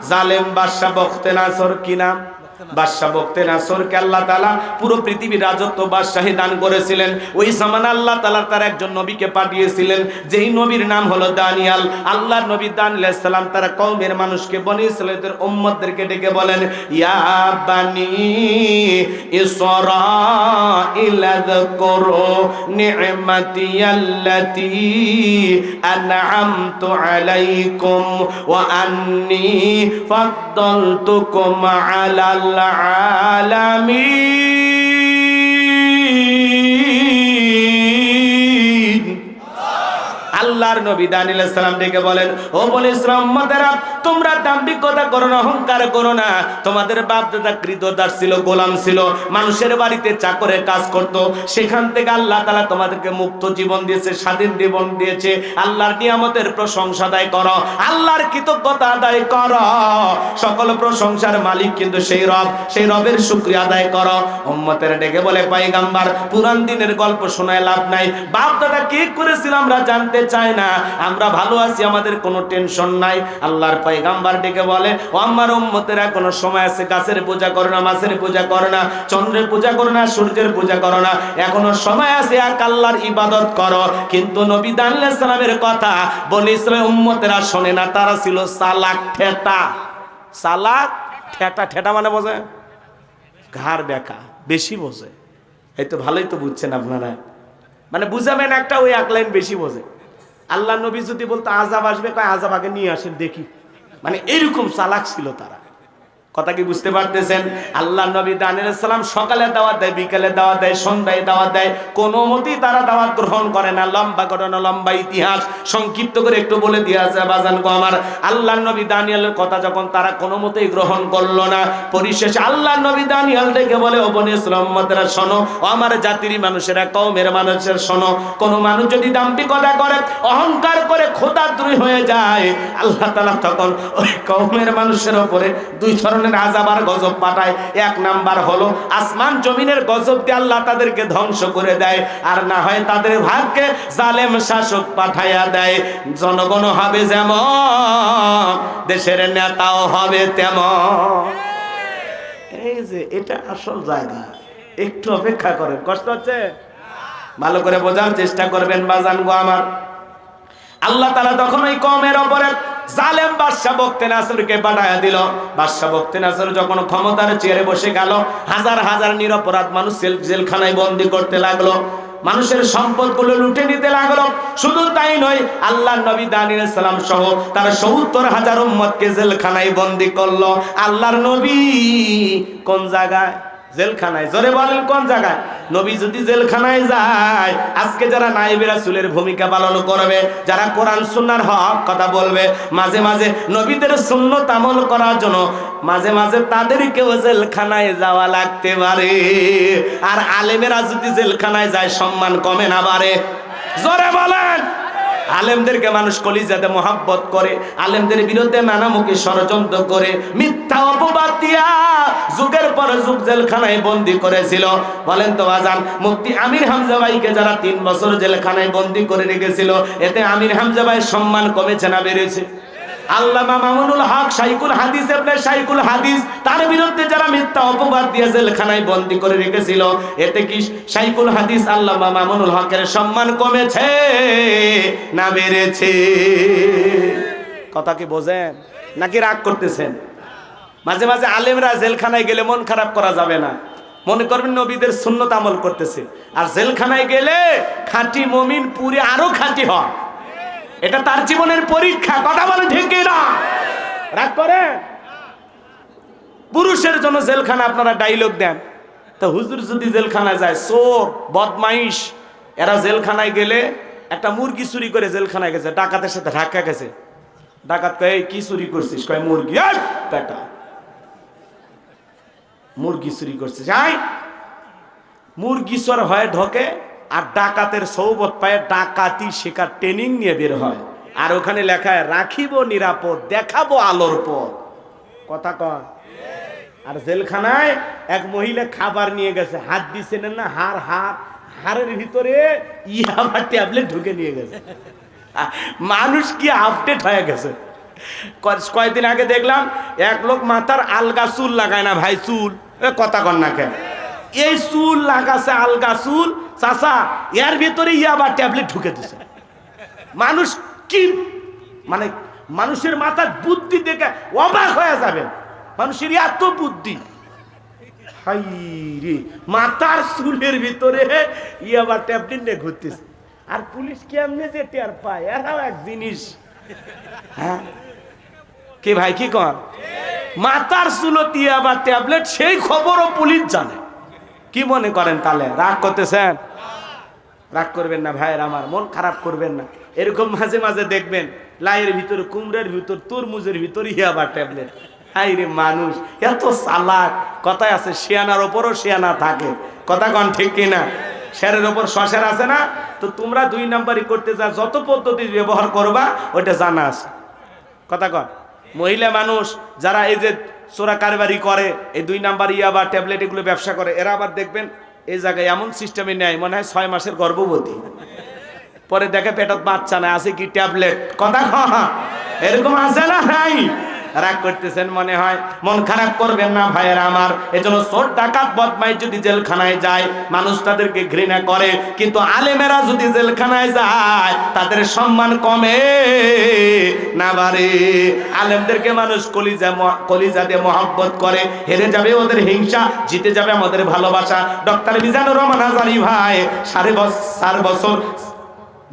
জালেম বাদশাহ বখতেনাসর। কি নাম? বাদশাহ বখতেনাসরকে আল্লাহ তাআলা পুরো পৃথিবীর রাজত্ব বাদশাহী দান করেছিলেন। ওই জামানে আল্লাহ তাআলা তার একজন নবীকে পাঠিয়েছিলেন, যেই নবীর নাম হলো দানিয়াল। আল্লাহর নবী দানিয়াল আলাইহিস সালাম তার কওমের মানুষকে, বনি ইসরাঈলের উম্মতদেরকে ডেকে বলেন, ইয়া বানি ইসরাঈল আযকুরু নি'মাতিয়াল্লাতী আন'আমতু আলাইকুম ওয়া আন্নী ফাদ্দালতুকুম আলাল আলামিন। আল্লাহর নবী দানিয়েল আলাইহিস সালাম ডেকে বলেন, ও বনি ইসরাঈল উম্মতেরা, তোমরা দাম্ভিকতা করো না, অহংকার করো না। তোমাদের বাপ দাদা ক্রীতদাস ছিল, গোলাম ছিল, মানুষের বাড়িতে চাকরে কাজ করত। সেখান থেকে আল্লাহ তাআলা তোমাদেরকে মুক্ত জীবন দিয়েছে, স্বাধীন জীবন দিয়েছে। আল্লাহর নিয়ামতের প্রশংসা আদায় করো, আল্লাহর কৃতজ্ঞতা আদায় করো। সকল প্রশংসার মালিক কিন্তু সেই রব, সেই রবের শুকরিয়া আদায় করো। উম্মতেরা ডেকে বলে, পয়গম্বর, পুরান দিনের গল্প শোনায় লাভ নাই। বাপ দাদা কি করেছিল আমরা জানতে চাই না, আমরা ভালো আছি, আমাদের কোনো টেনশন নাই। আল্লাহর পয়গম্বর ডেকে বলে, ও আমার উম্মতেরা, কোনো সময় আছে গাছের পূজা করো না, মাছের পূজা করো না, চন্দ্রের পূজা করো না, সূর্যের পূজা করো না, এখনো সময় আছে, এক আল্লাহর ইবাদত করো। কিন্তু নবী দানিয়েল আলাইহিস সালামের কথা বনি ইসরাঈল উম্মতেরা শোনে না। তারা ছিল চালাক ঠেটা। চালাক ঠেটা, ঠেটা মানে বোঝে ঘাড় বেঁকা, বেশি বোঝে। এই তো ভালোই তো বুঝছেন আপনারা, মানে বুঝাবেন একটা, ওই এক লাইন বেশি বোঝে। আল্লাহ নবী যদি বলতো আযাব আসবে, কয় আযাব আগে নিয়ে আসেন দেখি। মানে এরকম চালাক ছিল তারা। কথা কি বুঝতে পারতেছেন? আল্লাহ নবী দানিয়েল আলাইহিস সালাম সকালে দাওয়াত দেয়, বিকালে দাওয়াত দেয়, সন্ধ্যায় দাওয়াত দেয়, কোনো মতেই তারা দাওয়াত গ্রহণ করে না। লম্বা ঘটনা, লম্বা ইতিহাস, সংক্ষিপ্ত করে একটু বলে দিয়ে আছে বাজান গো আমার। আল্লাহ নবী দানিয়েলের কথা যখন তারা কোনো মতেই গ্রহণ করলো না, পরিশেষে আল্লাহ নবী দানিয়েল ডেকে বলে, ও বনি ইসরাঈল উম্মতেরা শোনো, ও আমার জাতির মানুষেরা, কওমের মানুষেরা শোনো, কোন মানুষ যদি দাম্ভিকতা করে, অহংকার করে, খোদাদ্রোহী হয়ে যায়, আল্লাহ তাআলা তখন ওই কওমের মানুষের উপরে দুই ধরনের আযাব আর গজব পাঠায়। এক নাম্বার হলো আসমান জমিনের গজব দিয়ে আল্লাহ তাদেরকে ধ্বংস করে দেয়, আর না হয় তাদের ভাগ্যে জালেম শাসক পাঠাইয়া দেয়। জনগণ হবে যেমন, দেশের নেতাও হবে তেমন। এই যে এটা আসল জায়গা, একটু অপেক্ষা করেন। কষ্ট হচ্ছে? ভালো করে বোঝার চেষ্টা করবেন বাজান গো আমার। আল্লাহ তাআলা তখন ওই কওমের উপরে জালেম বাদশা বখতেনাসরকে পাঠায়া দিল। বাদশা বখতেনাসর যখন ক্ষমতার চেয়ারে বসে গেল, হাজার হাজার নিরপরাধ মানুষ জেলখানায় বন্দী করতে লাগলো। মানুষের সম্পদগুলো লুটে নিতে লাগলো। শুধু তাই নয়, আল্লাহর নবী দানিয়েল সালাম সহ তার ৭০,০০০ উম্মতকে জেলখানায় বন্দী করলো। আল্লাহর নবী কোন জায়গায়? জেলখানায়। জোরে বলেন কোন জায়গায়? নবী যদি জেলখানায় যায়, আজকে যারা নায়েবে রাসূলের ভূমিকা পালন করবে, যারা কোরআন সুন্নাহর হক কথা বলবে, মাঝে মাঝে নবীদের সুন্নত আমল করার জন্য মাঝে মাঝে তাদেরকেও জেলখানায় যাওয়া লাগতে পারে। আর আলেমেরা যদি জেলখানায় যায়, সম্মান কমে না বাড়ে? জোরে বলেন। আলেমদেরকে মানুষ কলিজাতে মহাব্বত করে, আলেমদের বিরুদ্ধে নানামুখী ষড়যন্ত্র করে, মিথ্যা অপবাদ দিয়া যুগের পর যুগ জেলখানায় বন্দী করেছিল। বলেন তো আজান, মুফতি আমির হামজা ভাইকে যারা 3 বছর জেলখানায় বন্দী করে রেখেছিল, এতে আমির হামজা ভাইয়ের সম্মান কমেছে না বেড়েছে? আল্লামা মামুনুল হক শাইখুল হাদিস ইবনে শাইখুল হাদিস, তার বিরুদ্ধে যারা মিথ্যা অপবাদ দিয়ে জেলখানায় বন্দী করে রেখেছিল, এতে কি শাইখুল হাদিস আল্লামা মামুনুল হকের সম্মান কমেছে না বেড়েছে? কথা কি বোঝেন নাকি রাগ করতেছেন? মাঝে মাঝে আলেমরা জেলখানায় গেলে মন খারাপ করা যাবে না। মনে করবেন নবীদের সুন্নত আমল করতেছে, আর জেলখানায় গেলে খাঁটি মুমিন পুরে আরো খাঁটি হয়। এটা তার জীবনের পরীক্ষা। কথা বলে ঠিক না? রাগ করে? পুরুষের জন্য জেলখানা আপনারা ডায়লগ দেন, তা হুজুর যদি জেলখানায় যায়, চোর বদমাইশ এরা জেলখানায় গেলে, একটা মুরগি চুরি করে জেলখানায় গেছে, ডাকাতের সাথে ধাক্কা গেছে, ডাকাত কয় এই কি চুরি করছিস? কয় মুরগি। বেটা মুরগি চুরি করছিস? যাই মুরগি চোর হয়ে ঢোকে, আর ডাকাতের সৌবত পায়ে ডাকাতি শেখার ট্রেনিং নিয়ে বের হয়। আর ওখানে লেখায় রাখিব নিরাপদ, দেখাবো আলোর পথ। কথা কন? আর জেলখানায় এক মহিলা খাবার নিয়ে গেছে, হাত দিচ্ছেন না, হাড়ের ভিতরে ইয়াবা ট্যাবলেট ঢুকে নিয়ে গেছে। মানুষ কি আপডেট হয়ে গেছে। কয়েকদিন আগে দেখলাম এক লোক মাথার আলগা চুল লাগায় না ভাই, চুল কথা কন না কেন, এই চুল লাগাছে আলগা চুল, চাচা এর ভিতরে ইয়াবা ট্যাবলেট ঢুকে দিছে। মানুষ কি মানে, মানুষের মাথার বুদ্ধি দেখে অবাক হয়ে যাবে। মানুষের এত বুদ্ধি, হাই রে, মাথার চুলের ভিতরে ইয়াবা ট্যাবলেট নিয়ে ঘুরতেছে। আর পুলিশ কেমনে যে টের পায়, এরাও এক জিনিস। হ্যাঁ কে ভাই কি কর? মাথার চুলত ইয়াবা ট্যাবলেট, সেই খবরও পুলিশ জানে। কি মনে করেন তাহলে? রাগ করতেছেন? রাগ করবেন না ভাইয়ের আমার, মন খারাপ করবেন না। এরকম মাঝে মাঝে দেখবেন লাইয়ের ভিতরে, কুমড়ের ভিতর, তরমুজের ভিতর ইয়াবা ট্যাবলেট। হাই রে মানুষ এত চালাক। কথায় আছে শিয়ানার ওপরও শিয়ানা থাকে। কথা কন ঠিক কিনা? শেরের ওপর শশের আছে না? তো তোমরা 2 নাম্বারই করতে যা যত পদ্ধতি ব্যবহার করবা ওইটা জানা আছে। কথা কন? মহিলা মানুষ যারা এই যে চোরা কারবারি করে, এই 2 নাম্বার ইয়াবা ট্যাবলেট এগুলো ব্যবসা করে, এরা আবার দেখবেন এই জায়গায় এমন সিস্টেমে নেয়, মনে হয় 6 মাসের গর্ভবতী, পরে দেখে পেটত বাচ্চা না, আছে কি ট্যাবলেট। কথা এরকম আছে না? নাই? রাগ করতেছেন মনে হয়, মন খারাপ করবেন না ভাইয়েরা আমার। এজন্য চোর ডাকাত বদমাইশ যদি জেলখানায় যায়, মানুষ তাদেরকে ঘৃণা করে, কিন্তু আলেমেরা যদি জেলখানায় যায়, তাদের সম্মান কমে না বাড়ে। আলেমদেরকে মানুষ কলিজা দিয়ে মহব্বত করে। হেরে যাবে ওদের হিংসা, জিতে যাবে আমাদের ভালোবাসা। ডক্টর মিজানুর রহমান আজারি ভাই 4.5 বছর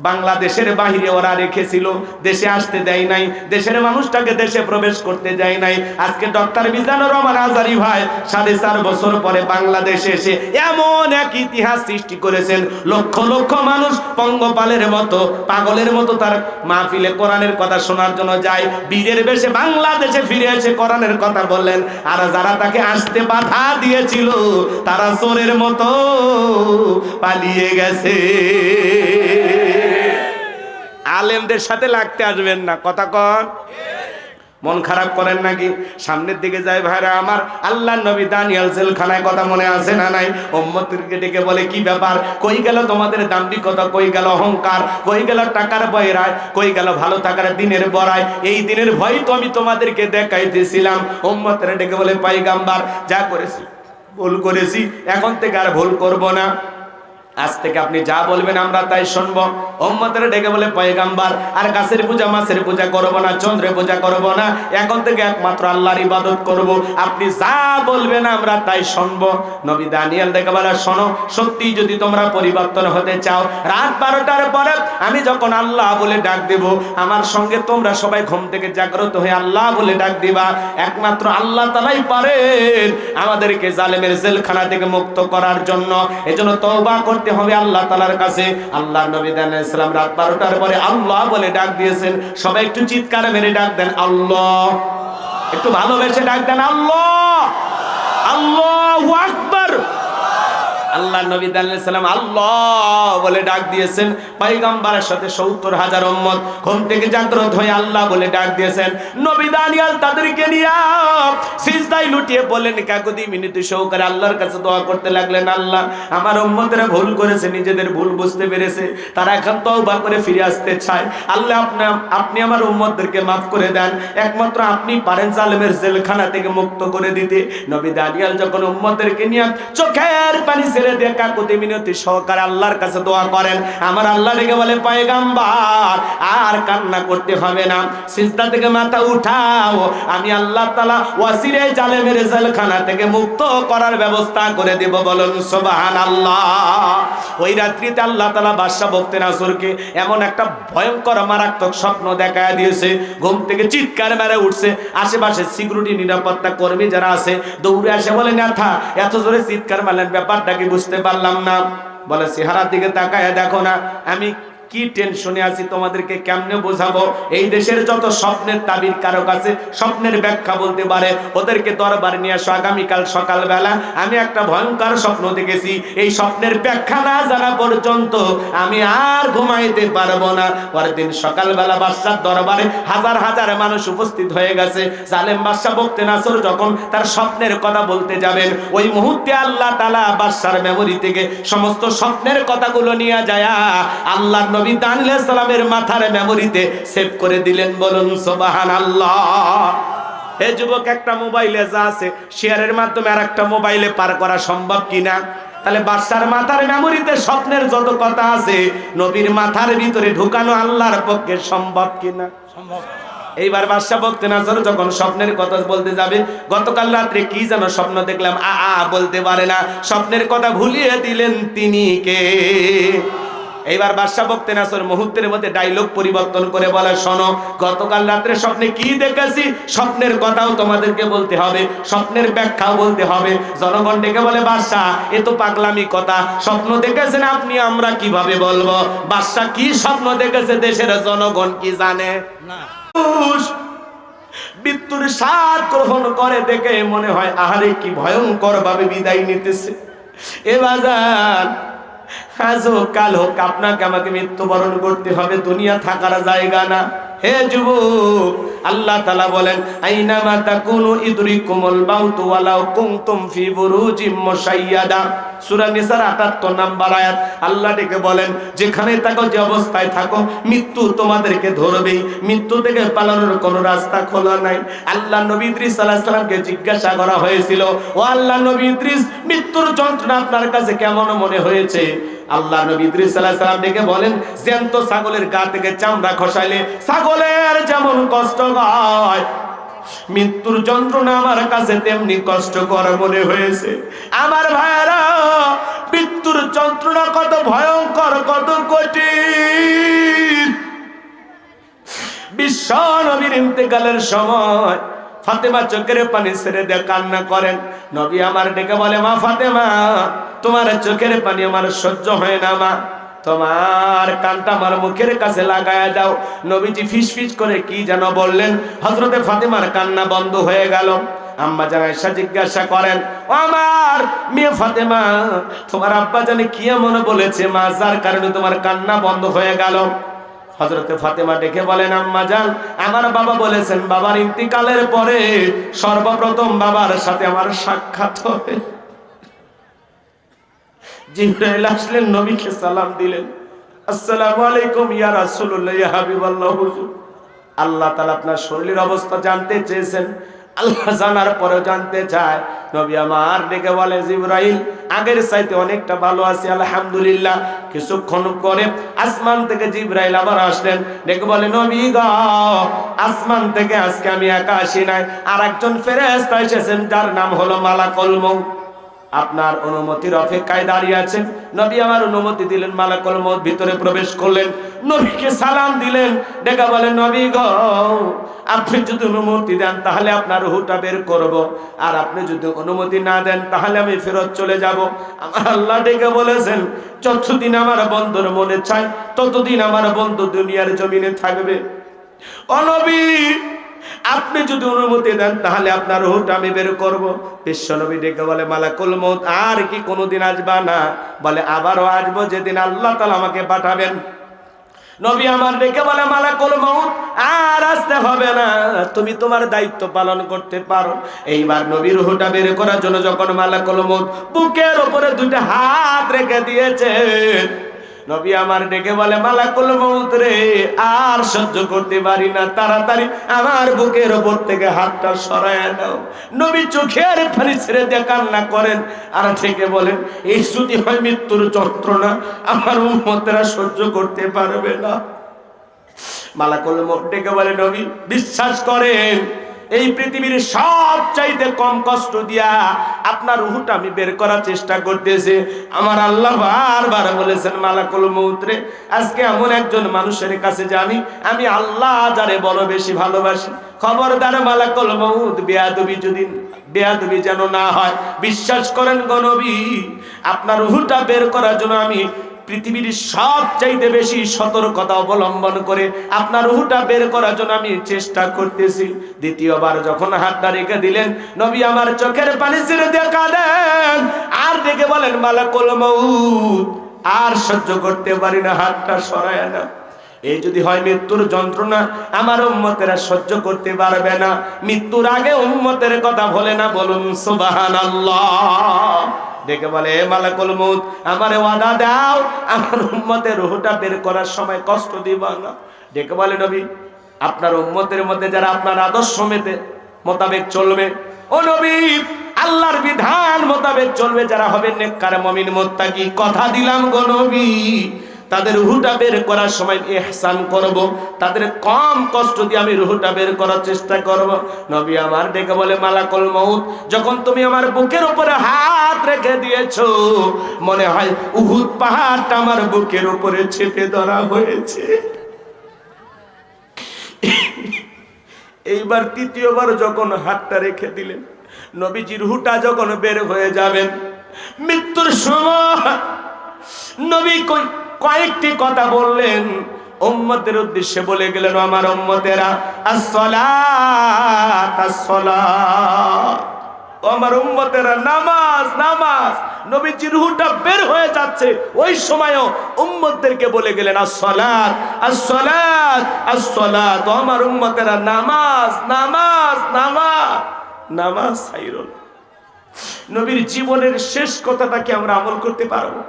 বাংলাদেশের বাহিরে ওরা রেখেছিল, দেশে আসতে দেয় নাই, দেশের মানুষটাকে দেশে প্রবেশ করতে দেয় নাই। আজকে ডক্টর মিজানুর রহমান আজারি ভাই 4.5 বছর পরে বাংলাদেশে এসে এমন এক ইতিহাস সৃষ্টি করেছেন, লক্ষ লক্ষ মানুষ পঙ্গপালের মতো, পাগলের মতো তার মাহফিলে কোরআনের কথা শোনার জন্য যায়। বীরের বেশে বাংলাদেশে ফিরে এসে কোরআনের কথা বললেন। আর যারা তাকে আসতে বাধা দিয়েছিল, তারা চোরের মতো পালিয়ে গেছে। আলেমদের সাথে লাগতে আসবেন না। কথা কন? মন খারাপ করেন নাকি? সামনের দিকে যায় ভাইরা আমার। আল্লাহ নবী দানিয়েল জেলখানায়, কথা মনে আছে না নাই? উম্মতকে ডেকে বলে কি ব্যাপার, কই গেল তোমাদের দাম্ভিকতা, কই গেল অহংকার, কই গেল টাকার বয়রায়, কই গেল ভালো থাকার দিনের বড়ায়? এই দিনের ভয় তো আমি তোমাদেরকে দেখাইতেছিলাম। উম্মতরে ডেকে বলে পয়গাম্বার, যা করেছি ভুল করেছি, এখন থেকে আর ভুল করব না। আজ থেকে আপনি যা বলবেন আমরা তাই শুনবো। উম্মতের ডেকে বলে পয়গাম্বার, আর গাছের পূজা মাছের পূজা করব না, চন্দ্রের পূজা করব না, এখন থেকে একমাত্র আল্লাহর ইবাদত করব, আপনি যা বলবেন আমরা তাই শুনবো। নবী দানিয়েল ডেকে বলে শোনো, সত্যি যদি তোমরা পরিবর্তন হতে চাও, রাত 12টার পরে আমি যখন আল্লাহ বলে ডাক দেব, আমার সঙ্গে তোমরা সবাই ঘুম থেকে জাগ্রত হয়ে আল্লাহ বলে ডাক দিবা। একমাত্র আল্লাহ তাআলাই পারেন আমাদেরকে জালেমের জেলখানা থেকে মুক্ত করার জন্য। এজন্য তওবা করতে হবে আল্লাহ তাআলার কাছে। আল্লাহর নবী আলাইহিস সালাম রাত 12টার পরে আল্লাহ বলে ডাক দিয়েছেন। সবাই একটু চিৎকার মেরে ডাক দেন আল্লাহ, একটু ভালোবেসে ডাক দেন আল্লাহ, আল্লাহু আকবার। আল্লাহ নবী আলাইহিস সালাম আল্লাহ বলে ডাক দিয়েছেন। পয়গম্বরের সাথে ৭০,০০০ উম্মত ঘুম থেকে জাগ্রত হয়ে আল্লাহ বলে ডাক দিয়েছেন। নবী দানিয়েল তাদেরকে নিয়ে সিজদায় লুটিয়ে বললেন কাকুতি মিনতি সহকারে আল্লাহর কাছে দোয়া করতে লাগলেন, আল্লাহ আমার উম্মতেরা ভুল করেছে, নিজেদের ভুল বুঝতে পেরেছে, তারা এখন তওবা করে ফিরে আসতে চায়। আল্লাহ আপনি আমার উম্মতদেরকে মাফ করে দেন, একমাত্র আপনি পারেন জালেমের জেলখানা থেকে মুক্ত করে দিতে। নবী দানিয়েল যখন উম্মতদেরকে নিয়ে চোখের পানি দিয়ে কাকুতি মিনতি সহকারে আল্লাহর কাছে দোয়া করেন, আমার আল্লাহ ডেকে বলে পয়গম্বর আর কান্না করতে হবে না, সিজদা থেকে মাথা উঠাও, আমি আল্লাহ তাআলা ওয়াসিরে জালেমের জেলখানা থেকে মুক্ত করার ব্যবস্থা করে দেব। বলুন সুবহানাল্লাহ। ওই রাত্রিতে আল্লাহ তাআলা বাদশা বখতিয়ার এমন একটা ভয়ঙ্কর মারাত্মক স্বপ্ন দেখায় দিয়েছে, ঘুম থেকে চিৎকার মেরে উঠছে। আশেপাশে সিকিউরিটি নিরাপত্তা কর্মী যারা আছে দৌড়ে আসে, বলে নেতা এত জোরে চিৎকার মারলেন, ব্যাপারটা কি বুঝতে পারলাম না। বলে চেহারার দিকে তাকায় দেখো না আমি কি টেনশনে আছি, তোমাদেরকে কেমনে বোঝাবো। এই দেশের যত স্বপ্নের তাবির কারো কাছে স্বপ্নের ব্যাখ্যা বলতে পারে, ওদেরকে দরবারে নিয়ে আসো। আগামীকাল সকালবেলা আমি একটা ভয়ঙ্কর স্বপ্ন দেখেছি, এই স্বপ্নের ব্যাখ্যা না জানা পর্যন্ত আমি আর ঘুমাইতে পারবো না। পরের দিন সকালবেলা বাদশার দরবারে হাজার হাজার মানুষ উপস্থিত হয়ে গেছে। জালেম বাদশা বখতিয়ার যখন তার স্বপ্নের কথা বলতে যাবেন, ওই মুহূর্তে আল্লাহ তাআলা বাদশার মেমোরি থেকে সমস্ত স্বপ্নের কথাগুলো নিয়ে যায় আল্লাহ নবী দানিয়েল আলাইহিস সালামের মাথার মেমোরিতে সেভ করে দিলেন। বলুন সুবহানাল্লাহ। হে যুবক, একটা মোবাইলে যা আছে শেয়ারের মাধ্যমে আরেকটা মোবাইলে পার করা সম্ভব কিনা? তাহলে বাদশার মাথার মেমোরিতে স্বপ্নের যত কথা আছে নবীর মাথার ভিতরে ঢুকানো আল্লাহর পক্ষে সম্ভব কিনা? সম্ভব। এইবার বাদশা বখতিয়ার যখন স্বপ্নের কথা বলতে যাবে, গতকাল রাত্রে কি যেন স্বপ্ন দেখলাম বলতে পারে না, স্বপ্নের কথা ভুলিয়ে দিলেন তিনি কে? এইবার বাদশা বখতিয়ার মুহূর্তের মধ্যে ডায়লগ পরিবর্তন করে বলে, শোনো গতকাল রাত্রে স্বপ্নে কি দেখেছি, স্বপ্নের কথাও তোমাদেরকে বলতে হবে, স্বপ্নের ব্যাখ্যাও বলতে হবে। জনগণ ডেকে বলে, বাদশা এ তো পাগলামি কথা, স্বপ্ন দেখেছেন আপনি, আমরা কিভাবে বলবো? বাদশা কি স্বপ্ন দেখেছে দেশের জনগণ কি জানে না? মৃত্যুর স্বাদ গ্রহণ করে দেখে মনে হয় আহারে কি ভয়ঙ্কর ভাবে বিদায় নিতেছে। এ বাজার আজ হোক কাল হোক আপনাকে আমাকে মৃত্যুবরণ করতে হবে, দুনিয়া থাকার জায়গা না। হে যুবক, আল্লাহ তাআলা বলেন আইনামা তাকুনু ইদরিকুমুল মাউতু ওয়ালাউ কুনতুম ফি বুরুজিম মুশাইয়াদা। সূরা নিসার ৭৮ নম্বর আয়াত। আল্লাহ ডেকে বলেন যেখানে থাকো, যে অবস্থায় থাকো, মৃত্যু তোমাদেরকে ধরবেই, মৃত্যু থেকে পালানোর কোনো রাস্তা খোলা নাই। আল্লাহ নবী ইদ্রিস আলাইহিস সালামকে জিজ্ঞাসা করা হয়েছিল, ও আল্লাহ নবী ইদ্রিস, মৃত্যুর যন্ত্রণা আপনার কাছে কেমন মনে হয়েছে? আল্লাহ নবী ইদ্রিস আলাইহিস সালাম ডেকে বলেন, জ্যান্ত ছাগলের গা থেকে চামড়া খসাইলে ছাগলের যেমন কষ্ট হয়, মৃত্যুর যন্ত্রণা আমার কাছে তেমনি কষ্টকর মনে হয়েছে। আমার ভাইরা, মৃত্যুর যন্ত্রণা কত ভয়ঙ্কর, কত কঠিন। বিশ্ব নবীর ইন্তেকালের সময় ফাতেমা চোখের পানি ছেড়ে দিয়ে কান্না করেন। নবী আমার ডেকে বলে, মা ফাতেমা, তোমার চোখের পানি আমার সহ্য হয় না মা, তোমার কানটা আমার মুখের কাছে লাগায়া দাও। নবীজি ফিস ফিস করে কি যেন বললেন, হযরতে ফাতেমার কান্না বন্ধ হয়ে গেল। আম্মা জান আয়েশা জিজ্ঞাসা করেন, ও আমার মেয়ে ফাতেমা, তোমার আব্বা জানি কি এমন বলেছে মা, যার কারণে তোমার কান্না বন্ধ হয়ে গেল? হযরতে ফাতেমা ডেকে বলেন, আম্মা জান, আমার বাবা বলেছেন বাবার ইন্তিকালের পরে সর্বপ্রথম বাবার সাথে আমার সাক্ষাৎ হবে। জিবরাইল আসলেন, নবীকে সালাম দিলেন, আসসালামু আলাইকুম ইয়া রাসূলুল্লাহ, ইয়া হাবিবাল্লাহ হুজুর। আল্লাহ তাআলা আপনার শরীরের অবস্থা জানতে চেয়েছেন। আল্লাহ জানার পরেও জানতে চায়। নবী আমার ডেকে বলে, জিবরাইল আগের চাইতে অনেকটা ভালো আছি আলহামদুলিল্লাহ। কিছুক্ষণ পরে আসমান থেকে জিবরাইল আবার আসলেন, ডেকে বলে নবী গো, আসমান থেকে আজকে আমি একা আসি নাই, আর একজন ফেরেশতা এসেছেন যার নাম হলো মালাকুল মউত। আপনার অনুমতির অপেক্ষায় দাঁড়িয়ে আছেন। নবী আমার অনুমতি দিলেন, মালাকুল মউত ভিতরে প্রবেশ করলেন, নবীকে সালাম দিলেন, ডেকে বলেন নবী গো, আপনি যদি অনুমতি দেন তাহলে আপনার রূহটা বের করব, আর আপনি যদি অনুমতি না দেন তাহলে আমি ফেরত চলে যাব। আমার আল্লাহ ডেকে বলেছেন, যতদিন আমার বন্ধুর মনে চায় ততদিন আমার বন্ধু দুনিয়ার জমিনে থাকবে। ও নবী, আপনি যদি অনুমতি দেন তাহলে আপনার রূহটা আমি বের করব। বিশ্ব নবী ডেকে বলে মালাকুল মউত, আর কি কোনোদিন আসবা না? বলে আবারও আসবো, যেদিন আল্লাহ তাআলা আমাকে পাঠাবেন। নবী আমার ডেকে বলে মালাকুল মউত, আর আসতে হবে না, তুমি তোমার দায়িত্ব পালন করতে পারো। এইবার নবীর রূহটা বের করার জন্য যখন মালাকুল মউত বুকের উপরে দুইটা হাত রেখে দিয়েছে, নবী আমার ডেকে বলে মালাকুল মউত রে, আর সহ্য করতে পারি না, তাড়াতাড়ি আমার বুকের উপর থেকে হাতটা সরায় দাও। নবী চোখের পানি ছেড়ে দিয়ে কান্না করেন, আর ডেকে বলেন, এই যদি হয় মৃত্যুর যন্ত্রণা, আমার উম্মতেরা সহ্য করতে পারবে না। মালাকুল মউত ডেকে বলে নবী, বিশ্বাস করেন, এই পৃথিবীর সব চাইতে কম কষ্ট দিয়া আপনার রূহটা আমি বের করার চেষ্টা করতেছি। আমার আল্লাহ বারবার বলেছেন মালাকুল মউত রে, আজকে এমন একজন মানুষের কাছে যাবি, আমি আল্লাহ যারে বড় বেশি ভালোবাসি, খবরদার মালাকুল মউত বেয়াদবি যেন না হয়। বিশ্বাস করেন গো নবী, আপনার রূহটা বের করার জন্য আমি পৃথিবীর সব চাইতে বেশি সতর্কতা অবলম্বন করে আপনার রূহটা বের করার জন্য আমি চেষ্টা করতেছি। দ্বিতীয়বার যখন হাতটা রেখে দিলেন, নবী আমার চোখের পানি ছেড়ে দিয়ে কাঁদেন, আর ডেকে বলেন মালাকুল মউত, আর সহ্য করতে পারি না, হাতটা সরায় না। এই যদি হয় মৃত্যুর যন্ত্রণা, আমার উম্মতেরা সহ্য করতে পারবে না। মৃত্যুর আগে উম্মতের কথা বলে না, বলুন সুবহানাল্লাহ। ডেকে বলে মালাকুল মউত, আমারে ওয়াদা দাও, আমার উম্মতের রূহটা বের করার সময় কষ্ট দিবা না। ডেকে বলে নবী, আপনার উম্মতের মধ্যে যারা আপনার আদর্শ মোতাবেক চলবে, ও নবী, আল্লাহর বিধান মোতাবেক চলবে, যারা হবে নেককার মুমিন মুত্তাকি, কথা দিলাম গো নবী, তাদের রূহটা বের করার সময় ইহসান করব, তাদের কম কষ্ট দিয়ে আমি রূহটা বের করার চেষ্টা করব। নবী আমার ডেকে বলে মালাকুল মউত, যখন তুমি আমার বুকের উপরে হাত রেখে দিয়েছো, মনে হয় উহুদ পাহাড়টা আমার বুকের উপরে চেপে ধরা হয়েছে। এইবার তৃতীয়বার যখন হাতটা রেখে দিলেন, নবীজির রূহটা যখন বের হয়ে যাবেন, মৃত্যুর সময় নবী কয়েকটি কথা বললেন, উম্মতের উদ্দেশ্যে বলে গেলেন, আমার উম্মতেরা, আসসালাত আসসালাত, আমার উম্মতেরা, নামাজ নামাজ। নবীজির রূহটা বের হয়ে যাচ্ছে, ওই সময়ও উম্মতদেরকে বলে গেলেন আসসালাত আসসালাত আসসালাত, আমার উম্মতেরা, নামাজ নামাজ নামাজ নামাজ ছাইরুন। নবীর জীবনের শেষ কথাটা কি আমরা আমল করতে পারবো?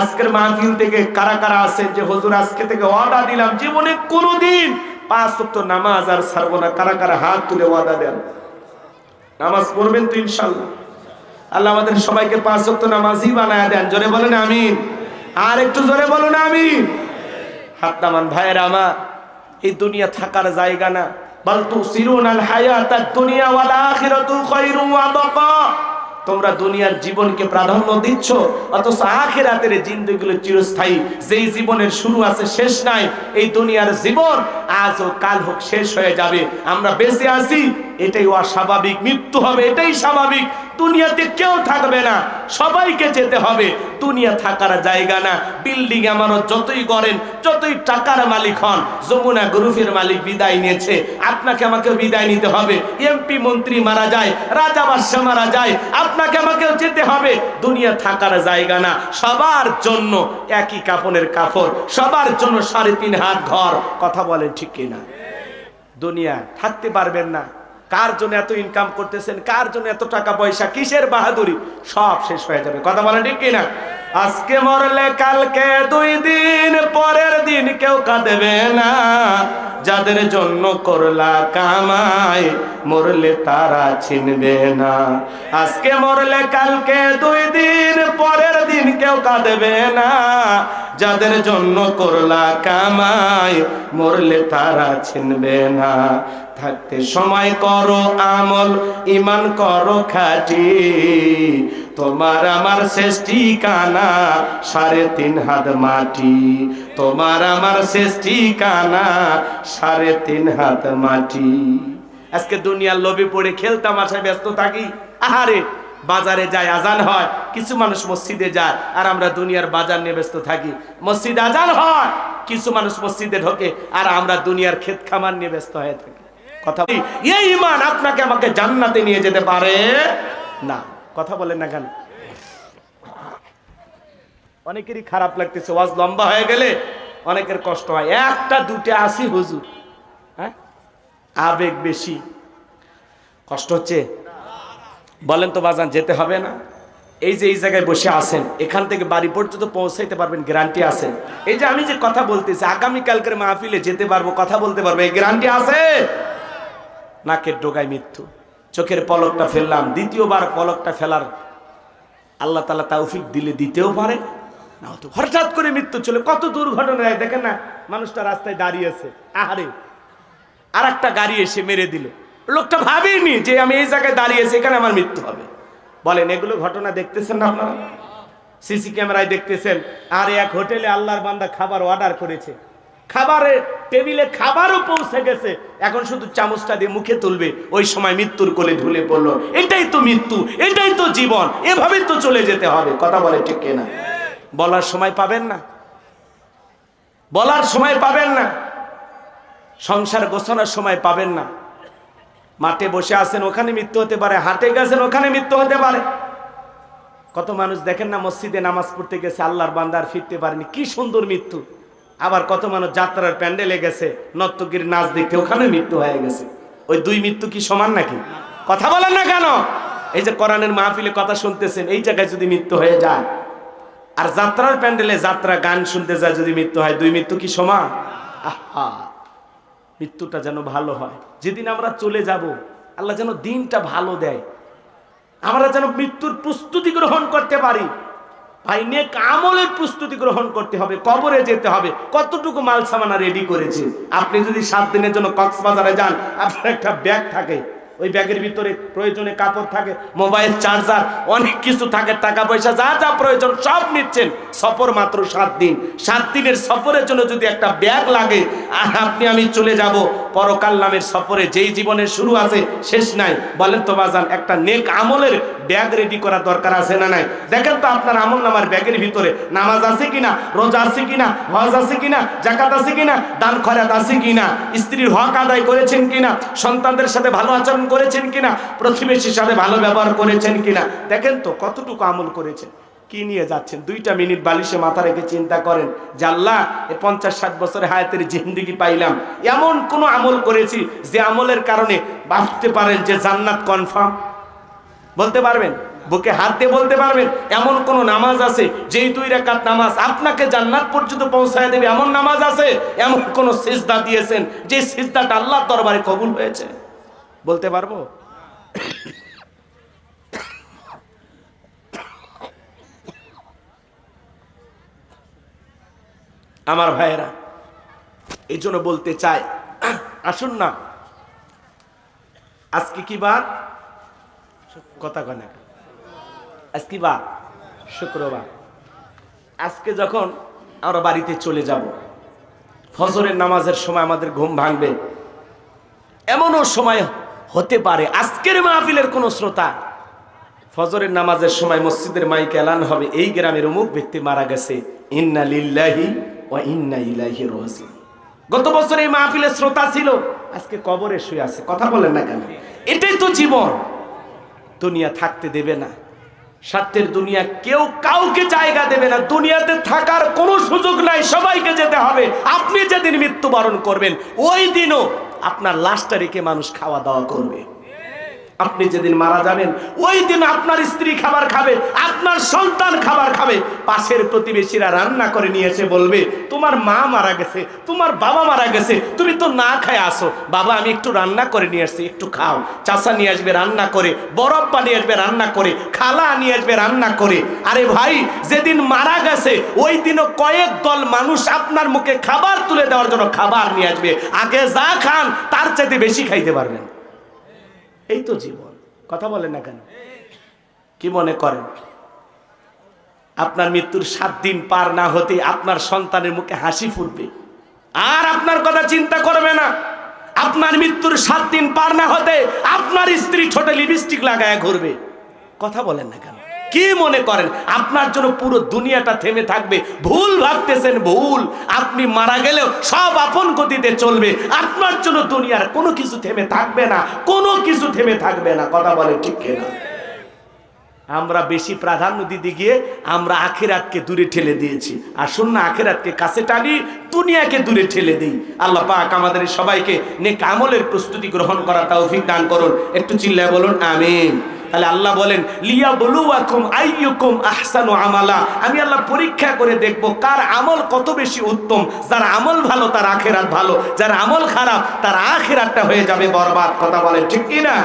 আজকের মাহফিল থেকে কারা কারা আছেন যে হুজুর আজকে থেকে ওয়াদা দিলাম জীবনে কোনোদিন 5 ওয়াক্ত নামাজ আর ছাড়বো না? কারা কারা হাত তুলে ওয়াদা দেন? নামাজ পড়বেন তো ইনশাআল্লাহ? আল্লাহ আমাদের সবাইকে 5 ওয়াক্ত নামাজি বানায় দেন। জোরে বলেন আমিন। আর একটু জোরে বলুন আমিন। হাত নামান ভাইয়েরা আমার, এই দুনিয়া থাকার জায়গা না। বাল তুসিরুনাল হায়াতাদ দুনিয়া ওয়াল আখিরাতু খায়রুম ওয়া আবকা। তোমরা দুনিয়ার জীবনকে প্রাধান্য দিচ্ছ, অথচ আখিরাতের জিন্দেগিগুলো চিরস্থায়ী। যেই জীবনের শুরু আছে শেষ নাই, এই দুনিয়ার জীবন আজ ও কাল হোক শেষ হয়ে যাবে। আমরা বেঁচে আছি, এটাই অস্বাভাবিক। মৃত্যু হবে, এটাই স্বাভাবিক। দুনিয়াতে কেউ থাকবে না, সবাইকে যেতে হবে। দুনিয়া থাকার জায়গা না। বিল্ডিং আমানত যতই করেন, যতই টাকার মালিক হন, যমুনা গ্রুপের মালিক বিদায় নিয়েছে, আপনাকে আমাকেও বিদায় নিতে হবে। এমপি মন্ত্রী মারা যায়, রাজা বাদশা মারা যায়, আপনাকে আমাকেও যেতে হবে। দুনিয়া থাকার জায়গা না। সবার জন্য একই কাফনের কাপড়, সবার জন্য 3.5 হাত ঘর। কথা বলেন ঠিক কিনা? দুনিয়া থাকতে পারবেন না। কার জন্য এত ইনকাম করতেছেন, কার জন্য এত টাকা পয়সা, কিসের বাহাদুরি, সব শেষ হয়ে যাবে। কথা বলেন ঠিক কিনা? আজকে মরলে কালকে 2 দিন, পরের দিন কেউ কাঁদবে না। যাদের জন্য করলা কামাই, মরলে তারা চিনবে না। আজকে মরলে কালকে 2 দিন, পরের দিন কেউ কাঁদবে না। যাদের জন্য করলা কামাই, মরলে তারা চিনবে না। থাকতে সময় করো আমল, ঈমান করো খাঁটি। তোমার আমার শেষ ঠিকানা 3.5 হাত মাটি। তোমার আমার শেষ ঠিকানা 3.5 হাত মাটি। আজকে দুনিয়ার লোভে পড়ে খেলতামাশায় ব্যস্ত থাকি। আহারে, বাজারে যায়, আজান হয়, কিছু মানুষ মসজিদে যায়, আর আমরা দুনিয়ার বাজার নিয়ে ব্যস্ত থাকি। মসজিদে আজান হয়, কিছু মানুষ মসজিদে ঢোকে, আর আমরা দুনিয়ার ক্ষেত খামার নিয়ে ব্যস্ত হয়ে থাকি। কথা বলি, এই ঈমান আপনাকে আমাকে জান্নাতে নিয়ে যেতে পারে না। কথা বলেন না কেন? অনেকেরই খারাপ লাগতেছে, ওয়াজ লম্বা হয়ে গেলে অনেকের কষ্ট হয়। 1টা 2টা আসি হুজুর, হ্যাঁ, আবেগ বেশি, কষ্ট হচ্ছে। বলেন তো বাজান, যেতে হবে না? এই যে এই জায়গায় বসে আছেন, এখান থেকে বাড়ি পর্যন্ত পৌঁছাইতে পারবেন, গ্যারান্টি আছে? এই যে আমি যে কথা বলতেছি, আগামীকালকের মাহফিলে যেতে পারবো, কথা বলতে পারবো, এই গ্যারান্টি আছে? নাকের ডোগায় মৃত্যু, চোখের পলকটা ফেললাম, দ্বিতীয়বার পলকটা ফেলার আল্লাহ তাআলা তৌফিক দিলে দিতেও পারে, না তো হঠাৎ করে মৃত্যু চলে। কত দুর্ঘটনা দেখেন না, মানুষটা রাস্তায় দাঁড়িয়ে আছে, আহারে, আর একটা গাড়ি এসে মেরে দিল। লোকটা ভাবেনি যে আমি এই জায়গায় দাঁড়িয়েছি, এখানে আমার মৃত্যু হবে। বলেন, এগুলো ঘটনা দেখতেছেন না আপনারা? সিসি ক্যামেরায় দেখতেছেন। আর এক হোটেলে আল্লাহর বান্দা খাবার অর্ডার করেছে, খাবারের টেবিলে খাবারও পৌঁছে গেছে, এখন শুধু চামচটা দিয়ে মুখে তুলবে, ওই সময় মৃত্যুর কোলে ঢুলে পড়লো। এটাই তো মৃত্যু, এটাই তো জীবন, এভাবেই তো চলে যেতে হবে। কথা বলে ঠিক কিনা? বলার সময় পাবেন না, বলার সময় পাবেন না, সংসার গোছানোর সময় পাবেন না। মাঠে বসে আছেন, ওখানে মৃত্যু হতে পারে, হাটে গেছেন, ওখানে মৃত্যু হতে পারে। কত মানুষ দেখেন না, মসজিদে নামাজ পড়তে গেছে, আল্লাহর বান্দা আর ফিরতে পারেনি, কি সুন্দর মৃত্যু। আবার কত মানুষ যাত্রার প্যান্ডেলে গেছে, নর্তকীর নাচ দেখতে, ওখানে মৃত্যু হয়ে গেছে। ওই 2 মৃত্যু কি সমান নাকি? কথা বলেন না কেন? এই যে কোরআনের মাহফিলে কথা শুনতেছেন, এই জায়গায় যদি মৃত্যু হয়ে যায়, আর যাত্রার প্যান্ডেলে যাত্রা গান শুনতে যায় যদি মৃত্যু হয়, 2 মৃত্যু কি সমান? আহা, মৃত্যুটা যেন ভালো হয়। যেদিন আমরা চলে যাব, আল্লাহ যেন দিনটা ভালো দেয়, আমরা যেন মৃত্যুর প্রস্তুতি গ্রহণ করতে পারি। ভাই, নেক আমলের প্রস্তুতি গ্রহণ করতে হবে, কবরে যেতে হবে। কতটুকু মাল সামানা রেডি করেছে? আপনি যদি 7 দিনের জন্য কক্সবাজারে যান, আপনার একটা ব্যাগ থাকে, ওই ব্যাগের ভিতরে প্রয়োজনে কাপড় থাকে, মোবাইল, চার্জার, অনেক কিছু থাকে, টাকা পয়সা যা যা প্রয়োজন সব নিচ্ছেন। সফর মাত্র 7 দিন। 7 দিনের সফরের জন্য যদি একটা ব্যাগ লাগে, আর আপনি আমি চলে যাব পরকাল নামের সফরে, যেই জীবনের শুরু আছে শেষ নাই। বলেন তো বাজান, একটা নেক আমলের ব্যাগ রেডি করা দরকার আছে না নাই? দেখেন তো আপনার আমল নামার ব্যাগের ভিতরে নামাজ আছে কিনা, রোজা আছে কিনা, হজ আছে কিনা, যাকাত আছে কিনা, দান খয়রাত আছে কিনা, স্ত্রীর হক আদায় করেছেন কিনা, সন্তানদের সাথে ভালো আচরণ করেছেন কিনা, প্রতিবেশীর সাথে ভালো ব্যবহার করেছেন কিনা। দেখেন তো কতটুকু আমল করেছেন, কি নিয়ে যাচ্ছেন। 2টা মিনিট বালিশে মাথা রেখে চিন্তা করেন যে আল্লাহ, এই 50-60 বছরের হায়াতের জিন্দেগি পাইলাম, এমন কোন আমল করেছি যে আমলের কারণে ভাবতে পারেন যে জান্নাত কনফার্ম? বলতে পারবেন? বুকে হাত দিয়ে বলতে পারবেন এমন কোন নামাজ আছে যেই 2 রাকাত নামাজ আপনাকে জান্নাত পর্যন্ত পৌঁছায় দেবে? এমন নামাজ আছে? এমন কোন সিজদা দিয়েছেন যে সিজদাটা আল্লাহর দরবারে কবুল হয়েছে? বলতে পারবো? আমার ভাইয়েরা, এই জন্য বলতে চাই, আসুন না, আজকে কি বার? কথা কয় না, আজকে কি বার? শুক্রবার। আজকে যখন আমরা বাড়িতে চলে যাব, ফজরের নামাজের সময় আমাদের ঘুম ভাঙবে, এমনও সময় হতে পারে আজকের মাহফিলের কোন শ্রোতা ফজরের নামাজের সময় মসজিদের মাইকে এলান হবে, এই গ্রামের অমুক ব্যক্তি মারা গেছে, ইন্না লিল্লাহি ওয়া ইন্না ইলাইহি রাজিউন। গত বছর এই মাহফিলের শ্রোতা ছিল, আজকে কবরে শুয়ে আছে। কথা বলেন না কেন? এটাই তো জীবন। দুনিয়া থাকতে দেবে না, স্বার্থের দুনিয়া কেউ কাউকে জায়গা দেবে না। দুনিয়াতে থাকার কোনো সুযোগ নাই, সবাইকে যেতে হবে। আপনি যেদিন মৃত্যুবরণ করবেন, ওই দিনও আপনার লাশটা রেখে মানুষ খাওয়া দাওয়া করবে। আপনি যেদিন মারা যাবেন ওই দিন আপনার স্ত্রী খাবার খাবে, আপনার সন্তান খাবার খাবে, পাশের প্রতিবেশীরা রান্না করে নিয়ে এসে বলবে তোমার মা মারা গেছে, তোমার বাবা মারা গেছে, তুমি তো না খায় আসো। বাবা আমি একটু রান্না করে নিয়ে আসছি, একটু খাও। চাচা নিয়ে আসবে রান্না করে, বড়প্পা নিয়ে আসবে রান্না করে, খালা নিয়ে আসবে রান্না করে। আরে ভাই যেদিন মারা গেছে ওই দিনও কয়েক দল মানুষ আপনার মুখে খাবার তুলে দেওয়ার জন্য খাবার নিয়ে আসবে। আগে যা খান তার চাইতে বেশি খাইতে পারবেন। এই তো জীবন। কথা বলেন না কেন? কি মনে করেন আপনার মৃত্যুর 7 দিন পার না হতে আপনার সন্তানের মুখে হাসি ফুটবে আর আপনার কথা চিন্তা করবে না? আপনার মৃত্যুর 7 দিন পার না হতে আপনার স্ত্রী ছোট লিপস্টিক লাগায় ঘুরবে। কথা বলেন না কেন? কি মনে করেন আপনার জন্য পুরো দুনিয়াটা থেমে থাকবে? ভুল ভাবতেছেন, ভুল। আপনি মারা গেলেও সব আপন গতিতে চলবে, আপনার জন্য দুনিয়ার কোনো কিছু থেমে থাকবে না, কোনো কিছু থেমে থাকবে না। কথা বলে ঠিক কিনা? আমরা বেশি প্রাধান্য দিতে গিয়ে আমরা আখিরাতকে দূরে ঠেলে দিয়েছি। আসুন না আখিরাতকে কাছে টানি, দুনিয়াকে দূরে ঠেলে দিই। আল্লাহ পাক আমাদের সবাইকে নেক আমলের প্রস্তুতি গ্রহণ করার তৌফিক দান করুন। একটু চিল্লায় বলুন আমিন। তাহলে আল্লাহ বলেন লিয়াবলুয়াকুম আইয়ুকুম আহসানু আমালা, আমি আল্লাহ পরীক্ষা করে দেখব কার আমল কত বেশি উত্তম। যার আমল ভালো তার আখিরাত ভালো, যার আমল খারাপ তার আখিরাতটা হয়ে যাবে বরবাদ। কথা বলেন ঠিক কি না?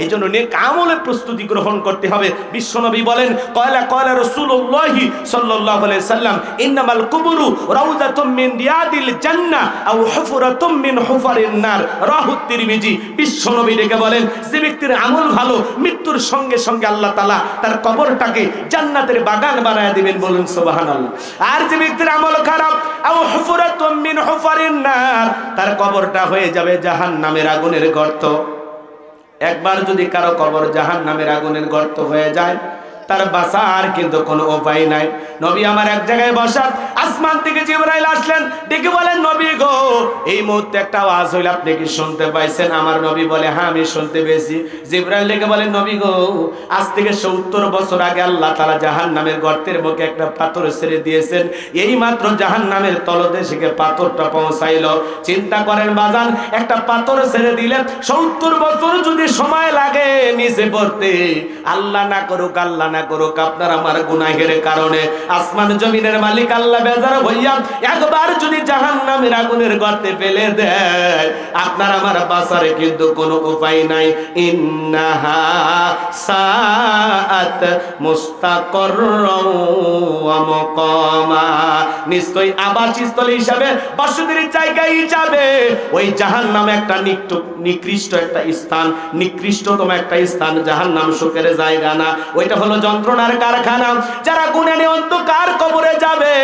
এই জন্য নেক আমলের প্রস্তুতি গ্রহণ করতে হবে। বিশ্বনবী বলেন কয়লা রাসূলুল্লাহ সাল্লাল্লাহু আলাইহি সাল্লাম ইন্নামাল কুবুরু রাউযাতুম মিন রিয়াদিল জান্নাহ আও হুফরাতুম মিন হুফারিন নার, রাহু তিরমিজি। বিশ্বনবী ডেকে বলেন যে ব্যক্তির আমল ভালো মৃত্যুর সঙ্গে সঙ্গে আল্লাহ তাআলা তার কবরটাকে জান্নাতের বাগান বানায় দিবেন। বলুন সুবহানাল্লাহ। আর যে ব্যক্তির আমল খারাপ আও হুফরাতুম মিন হুফারিন নার, তার কবরটা হয়ে যাবে জাহান্নামের আগুনের গর্ত। একবার যদি কারো কবর জাহান্নামের আগুনের গর্ত হয়ে যায় তার বাঁচার কিন্তু কোনো উপায় নাই। নবী আমার এক জায়গায় বসা, আসমান থেকে জিবরাইল আসলেন, ডেকে বলেন নবী গো এই মুহূর্তে একটা আওয়াজ হইল, আপনি কি শুনতে পাইছেন? আমার নবী বলে হ্যাঁ আমি শুনতে পেয়েছি। জিবরাইল ডেকে বলেন নবী গো আজ থেকে 70 বছর আগে আল্লাহ তাআলা জাহান্নামের গর্তের মুখে একটা পাথর ছেড়ে দিয়েছেন, এই মাত্র জাহান্নামের তলদেশে পাথরটা পৌঁছাইলো। চিন্তা করেন বাজান, একটা পাথর ছেড়ে দিলে 70 বছর যদি সময় লাগে নিচে পড়তে, আল্লাহ না করুক আল্লাহ না করুক আপনার আমার গুনাহের কারণে আসমান জমিনের মালিক আল্লাহ বেজার হইয়া একবার যদি জাহান্নামের আগুনের গর্তে ফেলে দেয় আপনার আমার বাঁচার কিন্তু কোনো উপায় নাই। ইন্নাহা সাআত মুস্তাকাররাও ওয়া মুকামা, নিশ্চয়ই আবাসস্থল হিসাবে বসতির জায়গা হিসাবে ওই জাহান্নাম একটা নিকৃষ্ট একটা স্থান, নিকৃষ্টতম একটা স্থান। জাহান্নাম সুখের জায়গা না, ওইটা হলো যন্ত্রণার কারখানা। যারা গুনাহে অন্ধকার কবরে যাবে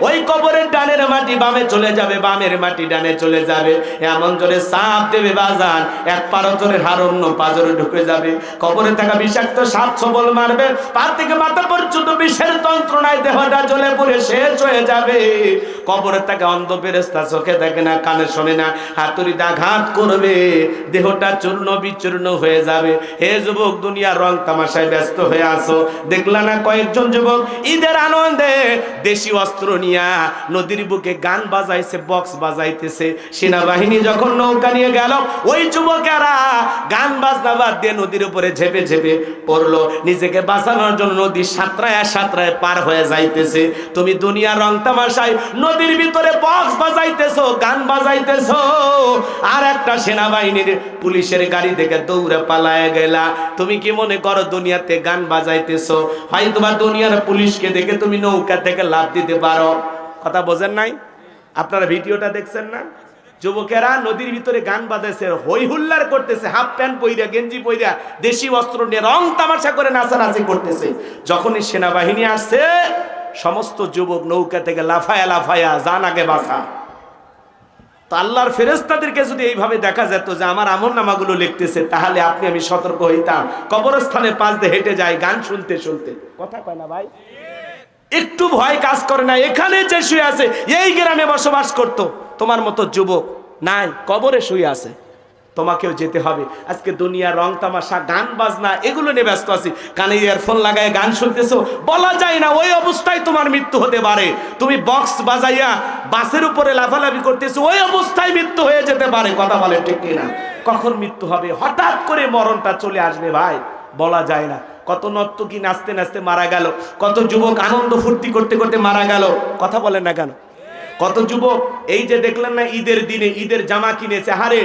ওই কবরের ডানের মাটি বামে চলে যাবে, বামের মাটি ডানে চলে যাবে, এমন জোরে সাপ দেবে বাজান এক পারজনের হাড় অন্য পাজরে ঢুকে যাবে। কবরে থাকা বিষাক্ত সাপ ছবল মারবে, পা থেকে মাথা পর্যন্ত বিষের যন্ত্রণায় দেহটা জ্বলে পুড়ে শেষ হয়ে যাবে। কবরে থাকা অন্ধ ফেরেশতা চোখে দেখে না কানে শোনে না, হাতুড়িতে আঘাত করবে, দেহটা চূর্ণ বিচূর্ণ হয়ে যাবে। হে যুবক দুনিয়ার রং তামাশায় ব্যস্ত হয়ে আসো, দেখলা না কয়েকজন যুবক ঈদের আনন্দে দেশি অস্ত্র নিয়ে নদীর বুকে গান বাজাইছে, বক্স বাজাইতেছে। সেনাবাহিনী যখন নৌকা নিয়ে গেল ওই যুবকেরা গান বাজনা বাদ দিয়ে নদীর উপরে ঝেপে ঝেপে পড়লো, নিজেকে বাঁচানোর জন্য নদী সাঁতরায় সাঁতরায় পার হয়ে যাইতেছে। তুমি দুনিয়ার রং তামাশায় নদীর ভিতরে বক্স বাজাইতেছো, গান বাজাইতেছো, আর একটা সেনাবাহিনীর পুলিশের গাড়ি থেকে দৌড়ে পালায় গেলা। তুমি কি মনে করো দুনিয়াতে গান বাজাইতেছো? হয় তোমার দুনিয়ার পুলিশকে দেখে তুমি নৌকা থেকে লাফ দিতে পারো। কথা বোঝেন নাই? আপনারা ভিডিওটা দেখছেন না? যুবকেরা নদীর ভিতরে গান বাজাইছে, হই হুল্লার করতেছে, হাফ প্যান্ট পইরা গেঞ্জি পইরা দেশি অস্ত্র নিয়ে রং তামাশা করে নাচানাচি করতেছে। যখনই সেনাবাহিনী আসছে সমস্ত যুবক নৌকা থেকে লাফায়া লাফায়া জান আগে বাঁচা। তো আল্লাহর ফেরেশতাদেরকে যদি এইভাবে দেখা যেত যে আমার আমলনামাগুলো লিখতেছে, তাহলে আপনি আমি সতর্ক হইতাম। কবরস্থানের পাশ দিয়ে হেঁটে যায় গান শুনতে শুনতে। কথা কয় না ভাই? একটু ভয় কাজ করে না? এখানে যে শুয়ে আছে এই গ্রামে বসবাস করত, তোমার মতো যুবক নাই, কবরে শুয়ে আছে। তোমাকেও যেতে হবে। আজকে দুনিয়ার রং তামাশা গান বাজনা এগুলো নিয়ে ব্যস্ত আছি, কানে ইয়ারফোন লাগায় গান শুনতেছো, বলা যায় না ওই অবস্থায় তোমার মৃত্যু হতে পারে। তুমি বক্স বাজাইয়া বাসের উপরে লাফালাফি করতেছো, ওই অবস্থায় মৃত্যু হয়ে যেতে পারে। কথা বলে ঠিক কিনা? কখন মৃত্যু হবে, হঠাৎ করে মরণটা চলে আসবে ভাই, বলা যায় না। কত নর্তকী নাচতে নাচতে মারা গেল, কত যুবক আনন্দ ফুর্তি করতে করতে মারা গেল, কথা বলেন না কেন? কত যুবক এই যে দেখলেন না ঈদের দিনে ঈদের জামা কিনেছে, হারে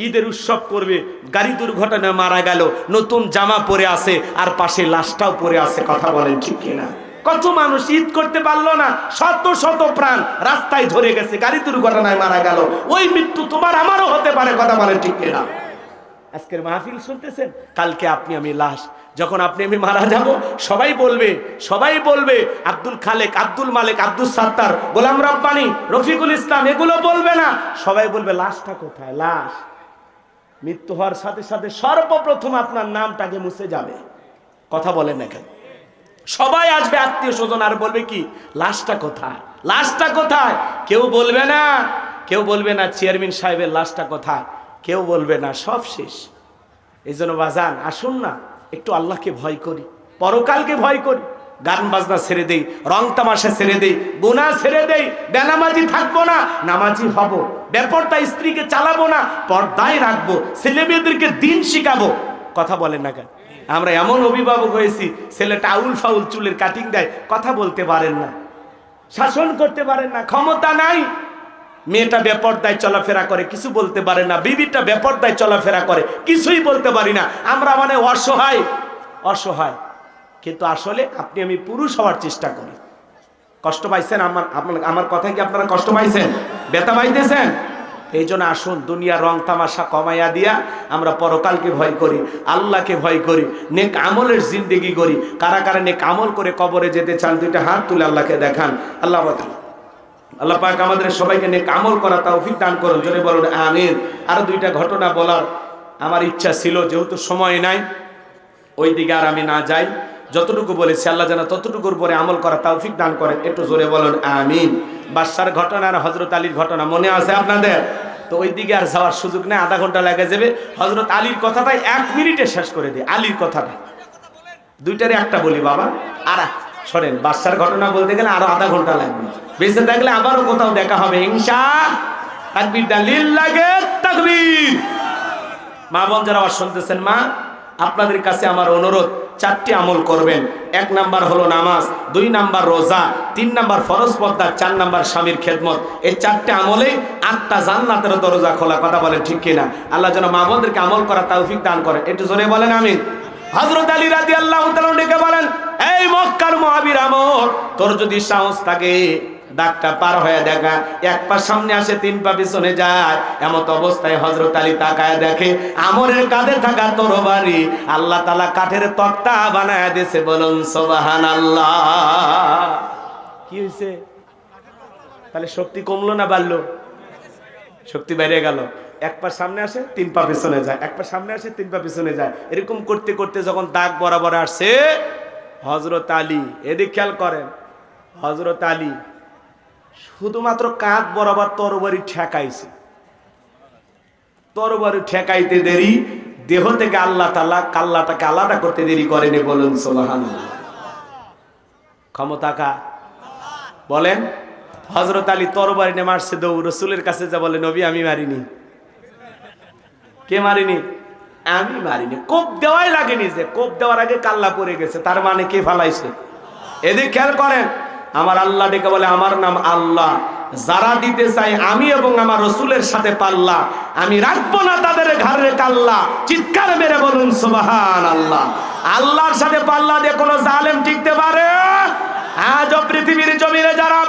ঈদের উৎসব করবে, গাড়ি দুর্ঘটনায় মারা গেল, নতুন জামা পরে আছে আর পাশে লাশটাও পরে আছে, কথা বলেন ঠিক কিনা? কত মানুষ ঈদ করতে পারলো না, শত শত প্রাণ রাস্তায় ঝরে গেছে, গাড়ি দুর্ঘটনায় মারা গেল। ওই মৃত্যু তোমার আমারও হতে পারে, কথা বলেন ঠিক কিনা? আজকের মাহফিল শুনতেছেন, কালকে আপনি আমি লাশ, যখন আপনি আমি মারা যাব সবাই বলবে আব্দুল খালেক, আব্দুল মালিক, আব্দুল সাত্তার, গোলাম রব্বানী, রফিকুল ইসলাম, এগুলো বলবে না, সবাই বলবে লাশটা কোথায়? লাশ মৃত্যু হওয়ার সাথে সাথে সর্বপ্রথম আপনার নামটাকে মুছে যাবে, কথা বলেন না কেন? সবাই আসবে আত্মীয় স্বজন আর বলবে কি লাশটা কোথায়, লাশটা কোথায়? কেউ বলবে না চেয়ারম্যান সাহেবের লাশটা কোথায়, কেউ বলবে না, সব শেষ। এই জন্য বাজান আসুন না একটু আল্লাহকে ভয় করি, পরকালকে ভয় করি, গান বাজনা ছেড়ে দেই, রং তামাশা ছেড়ে দেই, গুনাহ ছেড়ে দেই, বেনামাজি থাকবো না, নামাজি হব, বেপরদা স্ত্রীকে চালাবো না, পর্দায় রাখবো, ছেলে মেয়েদেরকে দিন শিখাবো, কথা বলেন না কেন? আমরা এমন অভিভাবক হয়েছি, ছেলেটা আউল ফাউল চুলের কাটিং দেয়, কথা বলতে পারেন না, শাসন করতে পারেন না, ক্ষমতা নাই। মেয়েটা বেপরদায় চলাফেরা করে, কিছু বলতে পারে না, বিবিটা বেপরদায় চলাফেরা করে, কিছুই বলতে পারি না, আমরা মানে অসহায়। কিন্তু আসলে আপনি আমি পুরুষ হওয়ার চেষ্টা করি। কষ্ট পাইছেন আমার কথায় কি আপনারা কষ্ট পাইছেন, ব্যথা পাইতেছেন? এই জন্য আসুন দুনিয়ার রং তামাশা কমাইয়া দিয়া আমরা পরকালকে ভয় করি, আল্লাহকে ভয় করি, নেক আমলের জিন্দেগি করি। কারা কারা নেক আমল করে কবরে যেতে চান দুইটা হাত তুলে আল্লাহকে দেখান। আল্লাহ পাক আমাদের সবাইকে নেক আমল করা তৌফিক দান করুন, জোরে বলুন আমিন। আর দুইটা ঘটনা বলার আমার ইচ্ছা ছিল, যেহেতু সময় নাই ওই দিকে আর আমি না যাই, যতটুকু বলেছি আল্লাহ যেন ততটুকুর পরে আমল করা তৌফিক দান করেন, একটু জোরে বলুন আমিন। বাদশার ঘটনা আর হযরত আলীর ঘটনা মনে আছে আপনাদের? তো ওই দিকে আর যাওয়ার সুযোগ নেই, আধা ঘন্টা লেগে যাবে। হযরত আলীর কথাটাই 1 মিনিটে শেষ করে দিই। আলীর কথাটা দুইটারে একটা বলি বাবা, আর শোনেন, বাদশার ঘটনা বলতে গেলে আরো আধা ঘন্টা লাগবে, বেঁচে থাকলে আবারও কোথাও দেখা হবে ইনশাআল্লাহ। তাকবীর দেন, লিল্লাহি তাকবীর। মা বোন যারা আওয়াজ শুনতেছেন, মা আপনাদের কাছে আমার অনুরোধ, 4টি আমল করবেন। 1 নাম্বার হলো নামাজ, 2 নাম্বার রোজা, 3 নাম্বার ফরজ পর্দা, 4 নাম্বার স্বামীর খেদমত। এই 4টে আমলে 8টা জান্নাতের দরজা খোলা, কথা বলেন ঠিক কিনা? আল্লাহ যেন মা বোনদেরকে আমল করা তৌফিক দান করেন, একটু জোরে বলেন আমিন। হযরত আলী রাদিয়াল্লাহু তাআলা ডেকে বলেন, এই মক্কার মুআবির আমর, তোর যদি সাহস থাকে দাগটা পার হয়ে দেখা, 1 পা সামনে আসে 3 পা পিছনে যায়, এমত অবস্থায় হযরত আলী তাকায় দেখে আমরের কাঁধে থাকা তরবারি আল্লাহ তাআলা কাঠের তক্তা বানায় দিয়েছে, বলুন সুবহানাল্লাহ। কি হইছে? তাহলে শক্তি কমলো না বাড়লো? শক্তি বেড়ে গেল। 1 পা সামনে আসে 3 পা পিছনে যায়, 1 পা সামনে আসে 3 পা পিছনে যায়, এরকম করতে করতে যখন দাগ বরাবর আসছে, হযরত আলী, এদিক খেয়াল করেন, হযরত আলী শুধুমাত্র কাঁধ বরাবর তরবারি ঠেকাইছে। তরবারি ঠেকাইতে দেরি, দেহ থেকে আল্লাহ তাআলা কাল্লাটাকে আলাদা করতে দেরি করেনি, বলুন সুবহানাল্লাহ। ক্ষমতা কার? বলেন। হযরত আলী তরবারি নিয়ে মারছে, দৌড় রাসূলের কাছে যা বলে, নবী আমি মারিনি। কে মারিনি? আমি মারিনি। কোপ দেওয়াই লাগেনি, যে কোপ দেওয়ার আগে কাল্লা পড়ে গেছে, তার মানে কে ফালাইছে? এদিকে খেয়াল করেন, আমার আল্লাহ ডেকে বলে, আমার নাম আল্লাহ, যারা দিতে চাই আমি এবং আমার রাসূলের সাথে পাল্লা, আমি রাখবো না তাদের ঘাড়ে কাল্লা। চিৎকার মেরে বলুন সুবহানাল্লাহ। আল্লাহর সাথে পাল্লা দিয়ে কোনো জালেম টিকতে পারে? আজও পৃথিবীর জমিনে যারা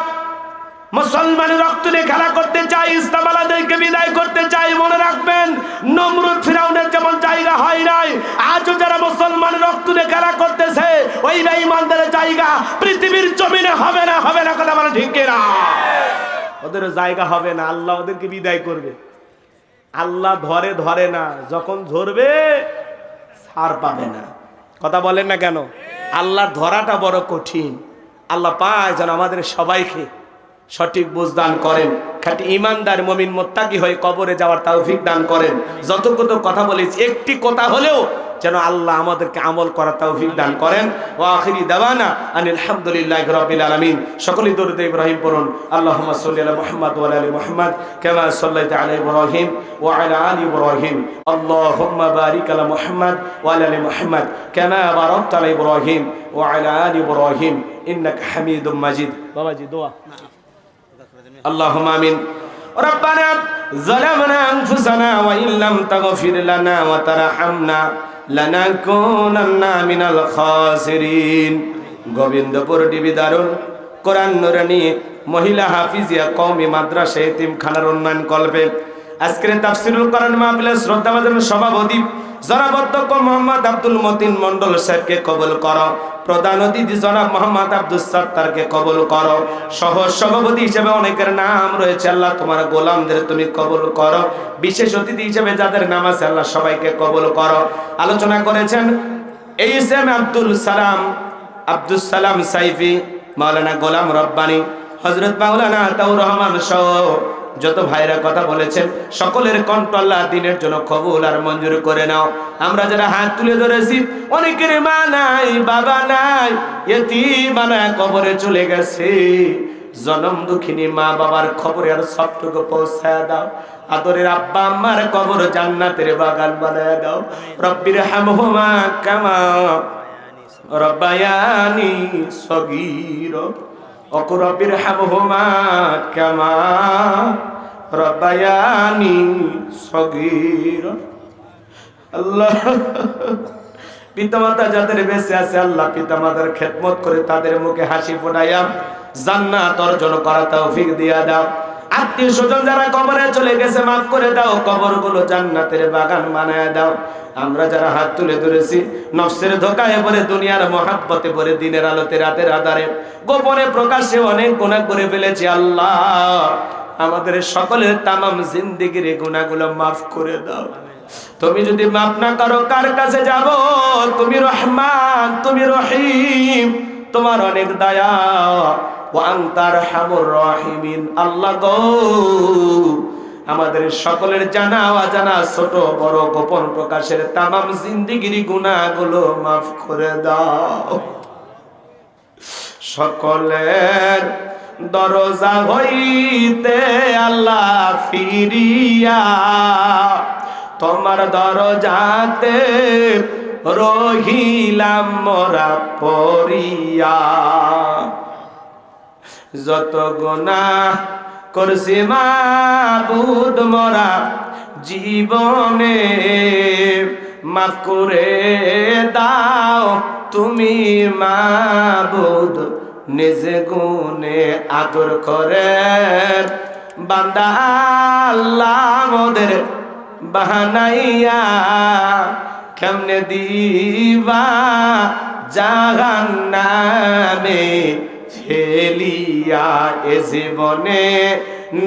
মুসলমানের রক্ত নিয়ে খেলা করতে চাই, ইসলাম আলাদেরকে বিদায় করতে চাই, মনে রাখবেন নমরুদ ফিরাউনের যেমন জায়গা হয় নাই, আজও যারা মুসলমানের রক্ত নিয়ে খেলা করতেছে ওই বেঈমানদের জায়গা পৃথিবীর জমিনে হবে না, হবে না, কথা বলে ঠিক না? ওদের জায়গা হবে না, আল্লাহ ওদেরকে বিদায় করবে। আল্লাহ ধরে না, যখন ধরবে ছাড় পাবে না, কথা বলেন না কেন? আল্লাহ ধরাটা বড় কঠিন। আল্লাহ পাক যেন আমাদের সবাইকে সঠিক বুঝ দান করেন, খাঁটি ইমানদার মুমিন মুত্তাকি হয়ে কবরে যাওয়ার তৌফিক দান করেন। যতক্ষণ কথা বলেছি, একটি কথা হলেও যেন আল্লাহ আমাদেরকে আমল করার তৌফিক দান করেন। ওয়া আখিরি দাওয়ানা আনিল হামদুলিল্লাহি রাব্বিল আলামিন। সকলেই দরুদ ইব্রাহিম পড়ুন। আল্লাহুম্মা সাল্লি আলা মুহাম্মাদ ওয়া আলা আলি মুহাম্মাদ কামা সাল্লাইতা আলা ইব্রাহিম ওয়া আলা আলি ইব্রাহিম। আল্লাহুম্মা বারিক আলা মুহাম্মাদ ওয়া আলা আলি মুহাম্মাদ কামা বারাকতা আলা ইব্রাহিম ওয়া আলা আলি ইব্রাহিম ইন্নাকা হামিদুম মাজিদ। বাবাজি দোয়া। আল্লাহুম্মা আমিন। ربنا ظلمنا أنفسنا وإن لم تغفر لنا وترحمنا لنكونن من الخاسرين। গোবিন্দপুর ডিবি দারুল কোরআন নুরানী মহিলা হাফিজিয়া কওমি মাদ্রাসা এতিমখানার উন্নয়ন কল্পে আজকের তাফসীরুল কোরআন মাহফিলের শ্রদ্ধাভাজন সভাপতি জনাব অধ্যক্ষ মোহাম্মদ আব্দুল মতিন মন্ডল সাহেবকে কবুল করো। প্রধান অতিথি জনাব মোহাম্মদ আব্দুল সাত্তারকে কবুল করো। সহ সভাপতি হিসেবে অনেকের নাম রয়েছে, আল্লাহ তোমার গোলামদের তুমি কবুল করো। বিশেষ অতিথি হিসেবে যাদের নাম আছে আল্লাহ সবাইকে কবুল করো। আলোচনা করেছেন এইচএম আব্দুল সালাম সাইফি, মাওলানা গোলাম রব্বানী, হযরত মাওলানা আতাউর রহমান সহ যত ভাইরা কথা বলেছেন সকলের কণ্ঠ আল্লাহ দ্বীনের জন্য কবুল আর মঞ্জুর করে নাও। আমরা যারা হাত তুলে ধরেছি অনেকের মা নাই, বাবা নাই, ইতিমানা কবরে চলে গেছে। জনম দুঃখিনী মা বাবার খবরে আর সবটুকু পৌঁছায় দাও। আদরের আব্বা আম্মার কবর জান্নাতের বাগান বানায় দাও। রব্বির হামহুমা কামা রব্বায়ানি সগীরা অকুরবির হামহুমা কামা রব্বায়ানি সগীরা। আল্লাহ পিতামাতা যাদের বেঁচে আছে আল্লাহ পিতামাতার খেদমত করে তাদের মুখে হাসি ফোটাইয়া জান্নাত অর্জন করার তৌফিক দিয়া দাও। আত্মীয় স্বজন যারা কবরে চলে গেছে মাফ করে দাও, কবরগুলো জান্নাতের বাগান বানায় দাও। আমরা যারা হাত তুলে ধরেছি নফসের ধোকায় পড়ে দুনিয়ার মহাব্বতে পড়ে দিনের আলোতে রাতের আধারে গোপনে প্রকাশ্যে অনেক গুনাহ করে ফেলেছি। আল্লাহ আমাদের সকলের তামাম জিন্দেগির গুনাহগুলো মাফ করে দাও। তুমি যদি মাফ না করো কার কাছে যাব? তুমি রহমান, তুমি রহিম, তোমার অনেক দয়া। ওয়া আনতা আরহামুর রাহিমিন। আল্লাহ গো আমাদের সকলের জানা অজানা ছোট বড় গোপন প্রকাশের তামাম জিন্দেগির গুনাহগুলো মাফ করে দাও। সকলের দরজা হইতে আল্লাহ ফিরিয়া তোমার দরজাতে রহিলাম মোরা পড়িয়া। যত গুনাহ করছি মাবুদ মোরা জীবনে মাফ করে দাও তুমি মাবুদ। নিজে গুনে আদর করে বান্দা আল্লাহ মোদের বাহানাইয়া কেমনে দিবা জাহান্নামে ফেলিয়া। এ জীবনে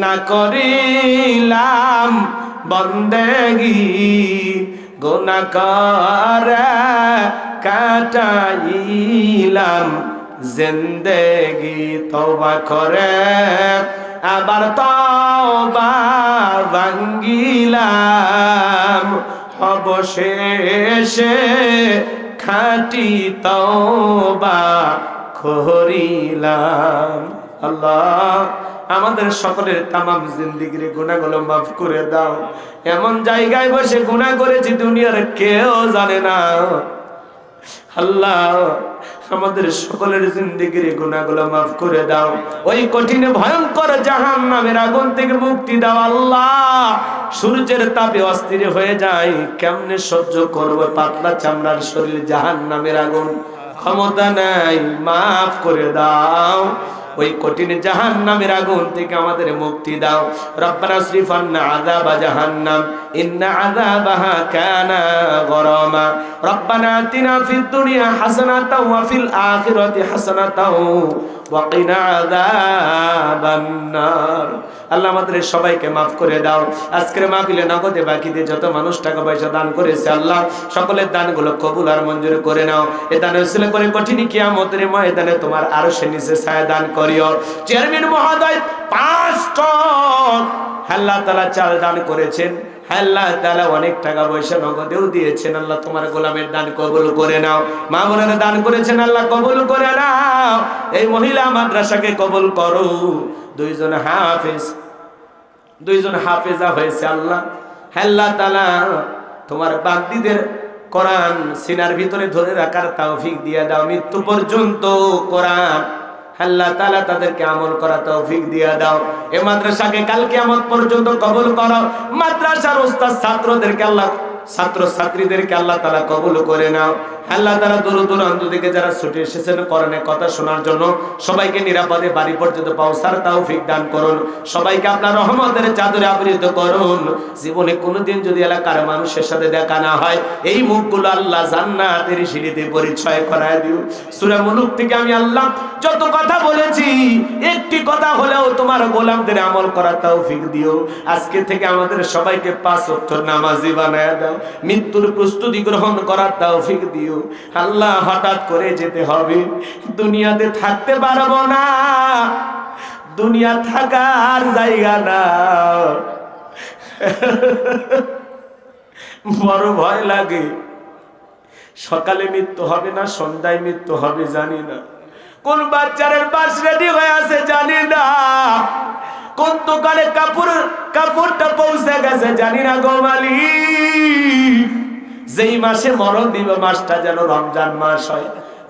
না করিলাম বন্দেগি গুনাহ করে কাটাইলাম জিন্দেগি। তওবা করে আবার তওবা ভাঙ্গিলাম অবশেষে খাঁটি তওবা করিলাম। আল্লাহ আমাদের সকলের তামাম জিন্দেগির গুনাহগুলো মাফ করে দাও। এমন জায়গায় বসে গুনাহ করেছি দুনিয়ার কেউ জানে না। আল্লাহ আমাদের সকলের জিন্দেগির গুনাহগুলো মাফ করে দাও। ওই কঠিন ভয়ঙ্কর জাহান্নামের আগুন থেকে মুক্তি দাও। আল্লাহ সূর্যের তাপে অস্থির হয়ে যায়, কেমনে সহ্য করব পাতলা চামড়ার শরীর জাহান্নামের আগুন। ক্ষমতা নাই, মাফ করে দাও। ওই কঠিন জাহান্নামের আগুন থেকে আমাদের মুক্তি দাও। রব্বানা আসরিফ আন্না আযাবা জাহান্নাম ইন্না আযাবাহা কানা গরামা। রব্বানা আতিনা ফিদ দুনিয়া হাসানাতাও ওয়া ফিল আখিরাতি হাসানাতাও ওয়া কিনা আযাবান নার। আল্লাহ আমাদের সবাইকে মাফ করে দাও। আজকের মাহফিলে নগদে বাকিতে যত মানুষ টাকা পয়সা দান করেছে আল্লাহ সকলের দানগুলো কবুল আর মঞ্জুর করে নাও। এ দানে উসিলা করে কঠিন কিয়ামতের ময়দানে তোমার আরশের নিচে ছায়া দান করিও। চেয়ারম্যান মহোদয় 5 টন আল্লাহ তাআলা চাল দান করেছেন। আল্লাহ তাআলা অনেক টাকা পয়সা নগদেও দিয়েছেন, আল্লাহ তোমার গোলামের দান কবুল করে নাও। মা বোনেরা দান করেছেন, আল্লাহ কবুল করে নাও। এই মহিলা মাদ্রাসাকে কবুল করো। দুইজন হাফেজা হয়েছে আল্লাহ। আল্লাহ তাআলা তোমার বান্দীদের কোরআন সিনার ভিতরে ধরে রাখার তৌফিক দিয়ে দাও, মৃত্যু পর্যন্ত কোরআন আল্লাহ তাআলা তাদেরকে আমল করার তৌফিক দিয়ে দাও। এই মাদ্রাসাকে কাল কিয়ামত পর্যন্ত কবুল করো। মাদ্রাসার উস্তাদ ছাত্রদেরকে আল্লাহ, ছাত্র ছাত্রীদেরকে আল্লাহ তাআলা কবুল করে নাও। আল্লাহ তাআলা দূর দূরান্ত থেকে যারা ছুটে এসেছেন কোরআনের কথা শোনার জন্য, সবাইকে নিরাপদে বাড়ি পর্যন্ত পৌঁছার তৌফিক দান করুন। সবাইকে আপনার রহমতের চাদরে আবৃত করুন। জীবনে কোনোদিন যদি এলাকার মানুষের সাথে দেখা না হয়, এই মুখগুলো আল্লাহ জান্নাতের সিঁড়িতে পরিচয় করায় দিও। সূরা মুলুক থেকে আমি আল্লাহ যত কথা বলেছি, একটি কথা হলেও তোমার গোলামদের আমল করার তৌফিক দিও। আজকে থেকে আমাদের সবাইকে 5 ওয়াক্ত নামাজি বানায় দাও। মৃত্যুর প্রস্তুতি গ্রহণ করার তৌফিক দিও। আল্লাহ হঠাৎ করে যেতে হবে, দুনিয়াতে থাকতে পারবো না, দুনিয়া থাকার জায়গা না। বড় ভয় লাগে, সকালে মৃত্যু হবে না সন্ধ্যায় মৃত্যু হবে জানি না, কোন বাচ্চারের বাস রেডি হয়ে আছে জানি না, কোন দোকানে কাপড়টা পৌঁছে গেছে জানি না গো মালিক। যেই মাসে মরণ দিব মাসটা যেন রমজান মাস হয়,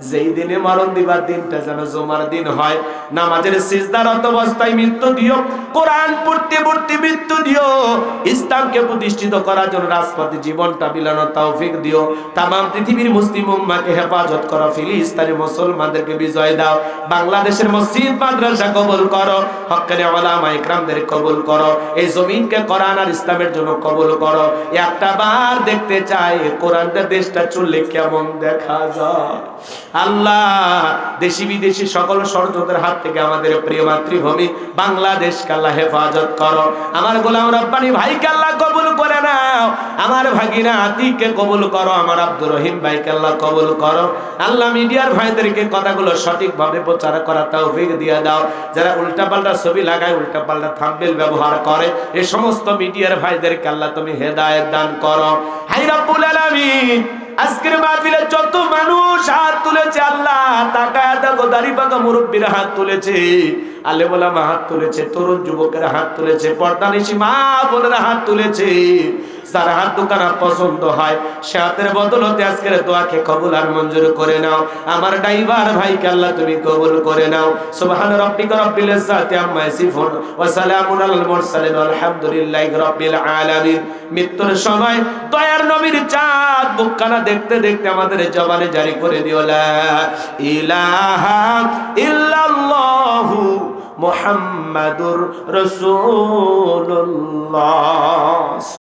যেই দিনে মরণ দিবার দিনটা যেন জুমার দিন হয়। নামাজের সিজদারত অবস্থায় মৃত্যু দিও, কোরআন পড়তে পড়তে মৃত্যু দিও, ইসলামকে প্রতিষ্ঠিত করার জন্য রাজপথে জীবনটা বিলানোর তৌফিক দিও। তামাম পৃথিবীর মুসলিম উম্মাহকে হেফাজত করো, ফিলিস্তিনের মুসলমানদেরকে বিজয় দাও। বাংলাদেশের মসজিদ মাদ্রাসা কবুল করো, হক্কানি উলামা ইকরামদের কবুল করো। এই জমিনকে কোরআন আর ইসলামের জন্য কবুল করো। একটা বার দেখতে চাই কোরআনটা দেশটা চললে কেমন দেখা যায়। আল্লাহ দেশি বিদেশি সকল ষড়যন্ত্রের হাত থেকে আমাদের প্রিয় মাতৃভূমি বাংলাদেশকে আল্লাহ হেফাজত করো। আমার গোলাম রব্বানী ভাইকে আল্লাহ কবুল করে নাও, আমার ভাগিনা আতিককে কবুল করো, আমার আব্দুর রহিম ভাইকে আল্লাহ কবুল করো। আল্লাহ মিডিয়ার ভাইদেরকে কথাগুলো সঠিকভাবে প্রচার করার তৌফিক দিয়ে দাও। যারা উল্টাপাল্টা ছবি লাগায়, উল্টাপাল্টা থাম্বনেল ব্যবহার করে, এই সমস্ত মিডিয়ার ভাইদেরকে আল্লাহ তুমি হেদায়েত দান করো। হাই রব্বুল আলামিন, আজকের মাহফিলে যত মানুষ হাত তুলেছে আল্লাহ, তাকায়া দেখো, দাড়ি পাকা মুরব্বীরা হাত তুলেছে, আলেম ওলামা হাত তুলেছে, তরুণ যুবকেরা হাত তুলেছে, পর্দানিশী মা বোনেরা হাত তুলেছে। যার হাত দোকানা পছন্দ হয় সে হাতের বদলতে আজকের দোয়াকে কবুল আর মঞ্জুর করে নাও। আমার ড্রাইভার ভাইকে আল্লাহ তুমি কবুল করে নাও। সুবহান রাব্বিকা রাব্বিল ইজ্জাতি আম্মা ইয়াসিফুন ওয়া সালামুন আলাল মুরসালিন আলহামদুলিল্লাহি রাব্বিল আলামিন। মৃত্যুর সময় দয়ার নবীর চাঁদ মুখখানা দেখতে দেখতে আমাদের জবানে জারি করে দিও, লা ইলাহা ইল্লাল্লাহু মুহাম্মাদুর রাসূলুল্লাহ।